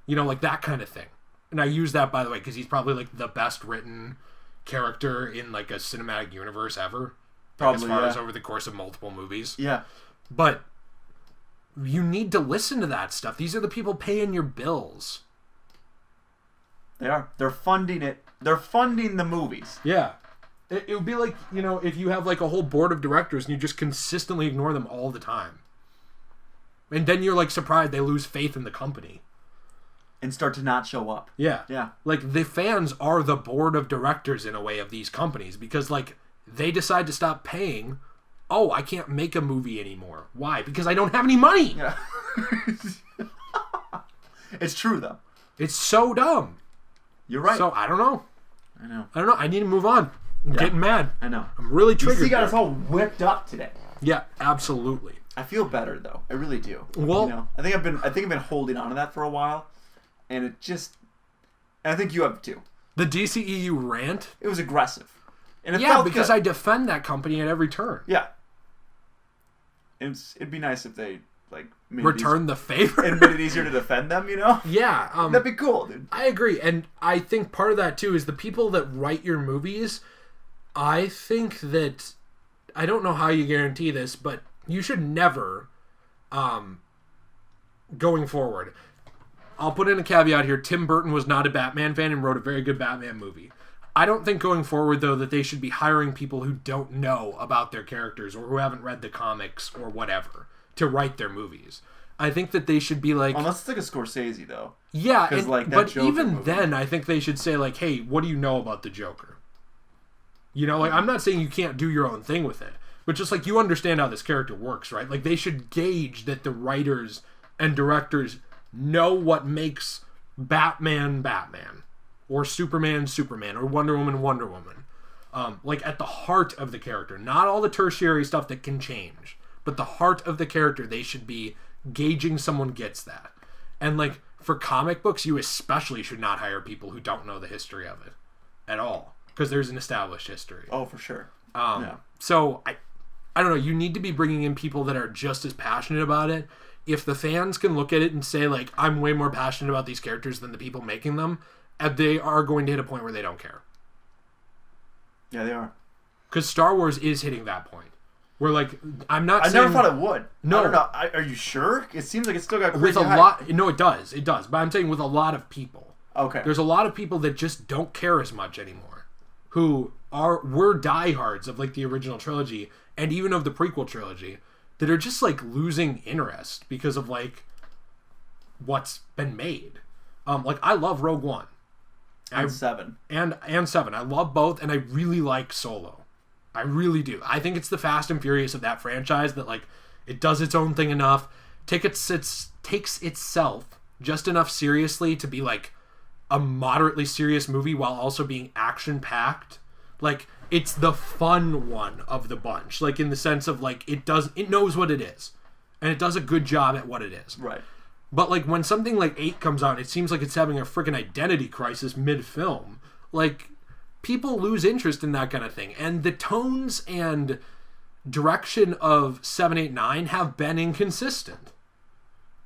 You know, like that kind of thing. And I use that, by the way, because he's probably like the best written character in like a cinematic universe ever. Probably, as far as over the course of multiple movies. Yeah. But you need to listen to that stuff. These are the people paying your bills. They are. They're funding it. They're funding the movies. Yeah. It would be like, you know, if you have like a whole board of directors and you just consistently ignore them all the time. And then you're like surprised they lose faith in the company. And start to not show up. Yeah. Yeah. Like the fans are the board of directors in a way of these companies, because like they decide to stop paying. Oh, I can't make a movie anymore. Why? Because I don't have any money. Yeah. It's true though. It's so dumb. You're right. So I don't know. I know. I need to move on. I'm getting mad. I know. I'm really triggered. You got us all whipped up today. Yeah, absolutely. I feel better though. I really do. Well, you know, I think I've been holding on to that for a while, and it just, and I think you have too. The DCEU rant. It was aggressive, and it yeah, felt because good. I defend that company at every turn. Yeah. It'd be nice if they like return the favor and made it easier to defend them. You know. Yeah, that'd be cool, dude. I agree, and I think part of that too is the people that write your movies. I think that, I don't know how you guarantee this, but you should never, going forward, I'll put in a caveat here. Tim Burton was not a Batman fan and wrote a very good Batman movie. I don't think going forward, though, that they should be hiring people who don't know about their characters or who haven't read the comics or whatever to write their movies. I think that they should be like... Unless it's like a Scorsese, though. Yeah, like, but even then, I think they should say, like, hey, what do you know about the Joker? You know, like, I'm not saying you can't do your own thing with it, but just, like, you understand how this character works, right? Like, they should gauge that the writers and directors know what makes Batman, Batman, or Superman, Superman, or Wonder Woman, Wonder Woman. Like, at the heart of the character. Not all the tertiary stuff that can change, but the heart of the character, they should be gauging someone gets that. And, like, for comic books, you especially should not hire people who don't know the history of it at all. Because there's an established history. Oh, for sure. So, I don't know. You need to be bringing in people that are just as passionate about it. If the fans can look at it and say, like, I'm way more passionate about these characters than the people making them, they are going to hit a point where they don't care. Yeah, they are. Because Star Wars is hitting that point. Where, like, I'm not saying... I never thought it would. No. I don't know. Are you sure? It seems like it's still got crazy with a hype. lot... No, it does. It does. But I'm saying with a lot of people. Okay. There's a lot of people that just don't care as much anymore. Who were diehards of, like, the original trilogy and even of the prequel trilogy that are just, like, losing interest because of, like, what's been made. Like, I love Rogue One. And 7. And 7. I love both, and I really like Solo. I really do. I think it's the Fast and Furious of that franchise that, like, it does its own thing enough, takes itself just enough seriously to be, like, a moderately serious movie while also being action-packed. Like, it's the fun one of the bunch. Like, in the sense of, like, it knows what it is. And it does a good job at what it is. Right. But, like, when something like 8 comes out, it seems like it's having a freaking identity crisis mid-film. Like, people lose interest in that kind of thing. And the tones and direction of 7, 8, 9 have been inconsistent.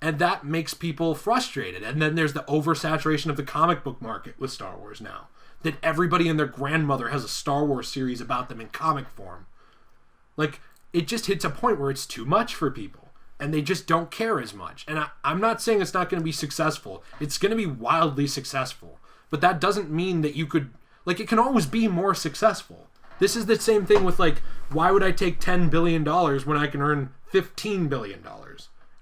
And that makes people frustrated. And then there's the oversaturation of the comic book market with Star Wars now. That everybody and their grandmother has a Star Wars series about them in comic form. Like, it just hits a point where it's too much for people. And they just don't care as much. And I'm not saying it's not going to be successful. It's going to be wildly successful. But that doesn't mean that you could... Like, it can always be more successful. This is the same thing with, like, why would I take $10 billion when I can earn $15 billion?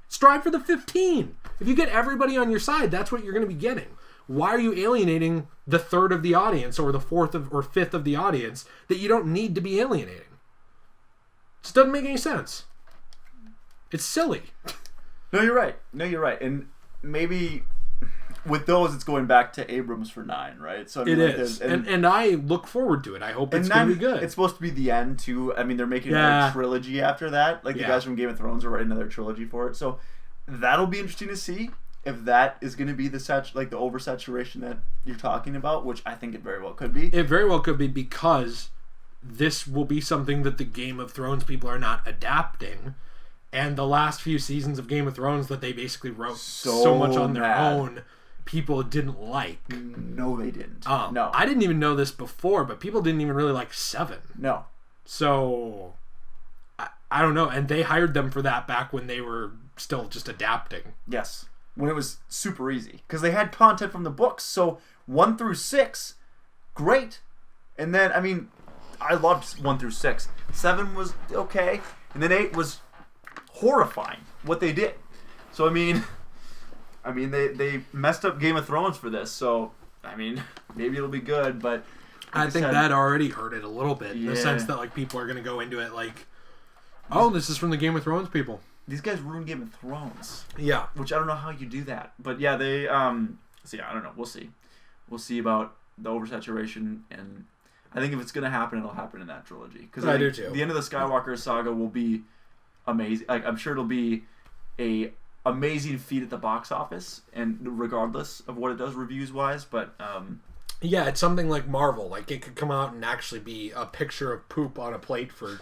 Strive for the 15. If you get everybody on your side, that's what you're going to be getting. Why are you alienating the third of the audience or the fourth or fifth of the audience that you don't need to be alienating? It just doesn't make any sense. It's silly. No, you're right. And maybe with those, it's going back to Abrams for 9, right? So I mean, it is. And I look forward to it. I hope it's going to be good. It's supposed to be the end, too. I mean, they're making another trilogy after that. Like, the guys from Game of Thrones are writing another trilogy for it. So that'll be interesting to see if that is going to be the oversaturation that you're talking about, which I think it very well could be. It very well could be, because this will be something that the Game of Thrones people are not adapting. And the last few seasons of Game of Thrones that they basically wrote so much on their own, people didn't like. No, they didn't. No. I didn't even know this before, but people didn't even really like 7. No. So, I don't know. And they hired them for that back when they were still just adapting. Yes. When it was super easy. Because they had content from the books. So, 1 through 6, great. And then, I mean, I loved 1 through 6. 7 was okay. And then 8 was horrifying what they did. So I mean they messed up Game of Thrones for this. So I mean, maybe it'll be good, but I think that already hurt it a little bit. In the sense that, like, people are going to go into it like, oh, this is from the Game of Thrones people. These guys ruined Game of Thrones. Yeah. Which I don't know how you do that. But yeah, they so yeah, I don't know. We'll see. We'll see about the oversaturation, and I think if it's going to happen, it'll happen in that trilogy. Because I do too. The end of the Skywalker saga will be amazing. Like, I'm sure it'll be a amazing feat at the box office, and regardless of what it does reviews wise, but yeah, it's something like Marvel. Like, it could come out and actually be a picture of poop on a plate for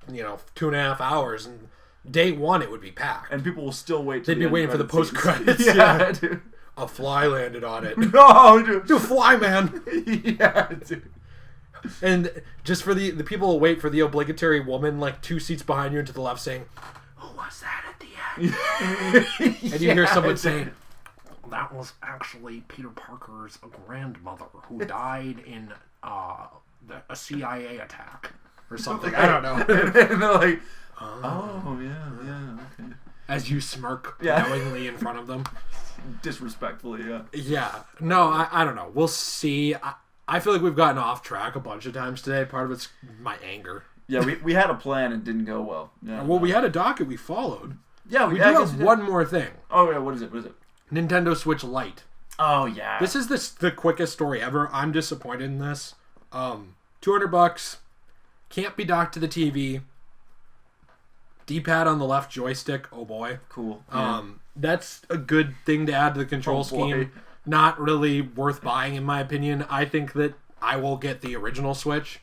2.5 hours, and day one it would be packed, and people will still wait. They'd be waiting for the post credits. Yeah, dude. A fly landed on it. No, dude. Dude, fly, man. Yeah, dude. And just for the people will wait for the obligatory woman, like, 2 seats behind you and to the left, saying, "Who was that at the end?" And you hear someone saying, "That was actually Peter Parker's grandmother who died in a CIA attack or something." I don't know. And they're like, "Oh yeah, okay." As you smirk knowingly in front of them, disrespectfully, yeah. Yeah, no, I don't know. We'll see. I feel like we've gotten off track a bunch of times today. Part of it's my anger. Yeah, we had a plan and didn't go well. Yeah, well, we had a docket we followed. Yeah, we do have one more thing. Oh, yeah, what is it? Nintendo Switch Lite. Oh, yeah. This is the quickest story ever. I'm disappointed in this. $200. Can't be docked to the TV. D-pad on the left joystick. Oh, boy. Cool. Yeah. That's a good thing to add to the control scheme. Not really worth buying, in my opinion. I think that I will get the original Switch.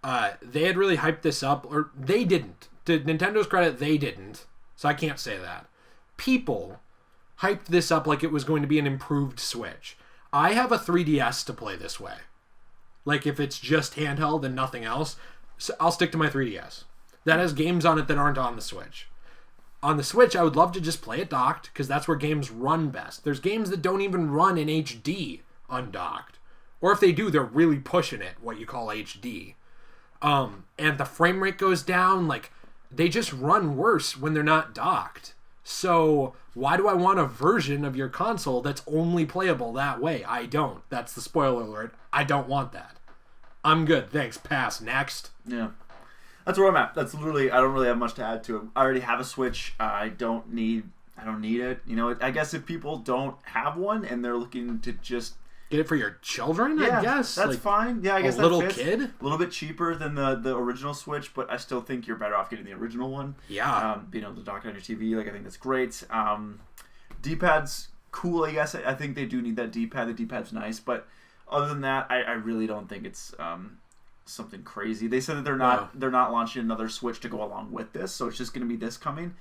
They had really hyped this up, or they didn't. To Nintendo's credit, they didn't. So I can't say that. People hyped this up like it was going to be an improved Switch. I have a 3DS to play this way. Like, if it's just handheld and nothing else, So I'll stick to my 3DS. That has games on it that aren't on the Switch. On the Switch, I would love to just play it docked, because that's where games run best. There's games that don't even run in HD undocked. Or if they do, they're really pushing it, what you call HD. And the frame rate goes down. Like, they just run worse when they're not docked. So why do I want a version of your console that's only playable that way? I don't. That's the spoiler alert. I don't want that. I'm good. Thanks. Pass. Next. Yeah. That's where I'm at. That's literally, I don't really have much to add to it. I already have a Switch. I don't need it. You know, I guess if people don't have one and they're looking to just get it for your children, I guess. That's like fine. Yeah, I guess a little kid. A little bit cheaper than the original Switch, but I still think you're better off getting the original one. Yeah. Being able to dock it on your TV, like I think that's great. D-pad's cool, I guess. I think they do need that D-pad. The D-pad's nice, but other than that, I really don't think it's something crazy. They said that they're not launching another Switch to go along with this, so it's just going to be this coming.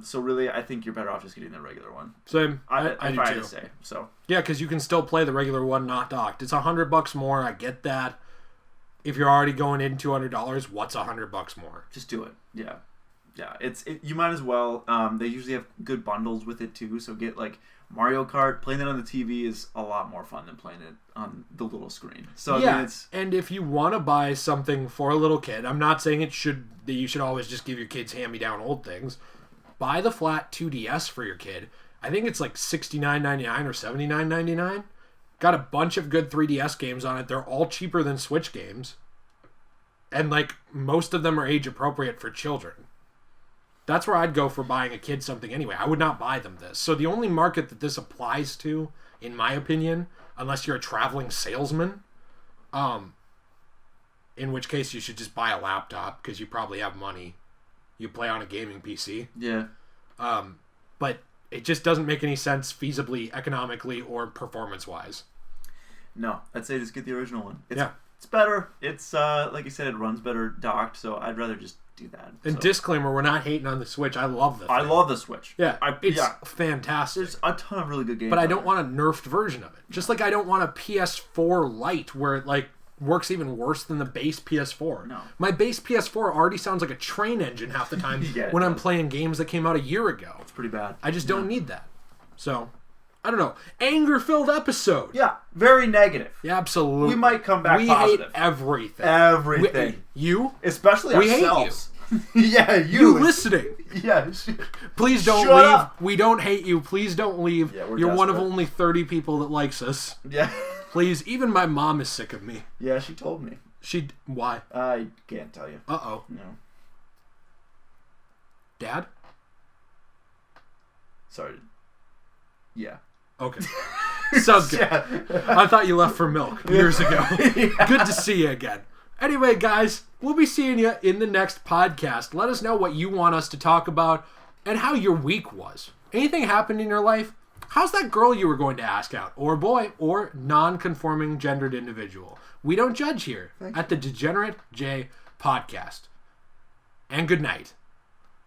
So really, I think you're better off just getting the regular one. Same. I do too. to say so. Yeah, because you can still play the regular one not docked. It's $100 more. I get that. If you're already going in $200, what's $100 more? Just do it. Yeah. You might as well. They usually have good bundles with it too. So get like Mario Kart. Playing it on the TV is a lot more fun than playing it on the little screen. So yeah, I mean, and if you want to buy something for a little kid, I'm not saying that you should always just give your kids hand-me-down old things. Buy the flat 2DS for your kid. I think it's like $69.99 or $79.99. Got a bunch of good 3DS games on it. They're all cheaper than Switch games. And like most of them are age appropriate for children. That's where I'd go for buying a kid something anyway. I would not buy them this. So the only market that this applies to, in my opinion, unless you're a traveling salesman, in which case you should just buy a laptop because you probably have money. You play on a gaming PC. Yeah. But it just doesn't make any sense feasibly, economically, or performance-wise. No, I'd say just get the original one. It's better. It's, like you said, it runs better docked, so I'd rather just do that. And disclaimer, we're not hating on the Switch. I love the thing. I love the Switch. Yeah, it's fantastic. There's a ton of really good games. But I don't want a nerfed version of it. Just like I don't want a PS4 Lite where it, like, works even worse than the base PS4. No. My base PS4 already sounds like a train engine half the time when I'm playing games that came out a year ago. It's pretty bad. I just don't need that. So, I don't know. Anger-filled episode. Yeah, very negative. Yeah, absolutely. We might come back positive. We hate everything. Everything. You? Especially ourselves. Hate you. Yeah, you listening. Yeah. Please don't Shut leave. Up. We don't hate you. Please don't leave. Yeah, You're one of only 30 people that likes us. Yeah. Please, even my mom is sick of me. Yeah, she told me. Why? I can't tell you. Uh-oh. No. Dad? Sorry. Yeah. Okay. Sounds good. Yeah. I thought you left for milk years ago. Yeah. Good to see you again. Anyway, guys, we'll be seeing you in the next podcast. Let us know what you want us to talk about and how your week was. Anything happened in your life? How's that girl you were going to ask out? Or boy, or non-conforming gendered individual? We don't judge here at the Degenerate J podcast. And good night.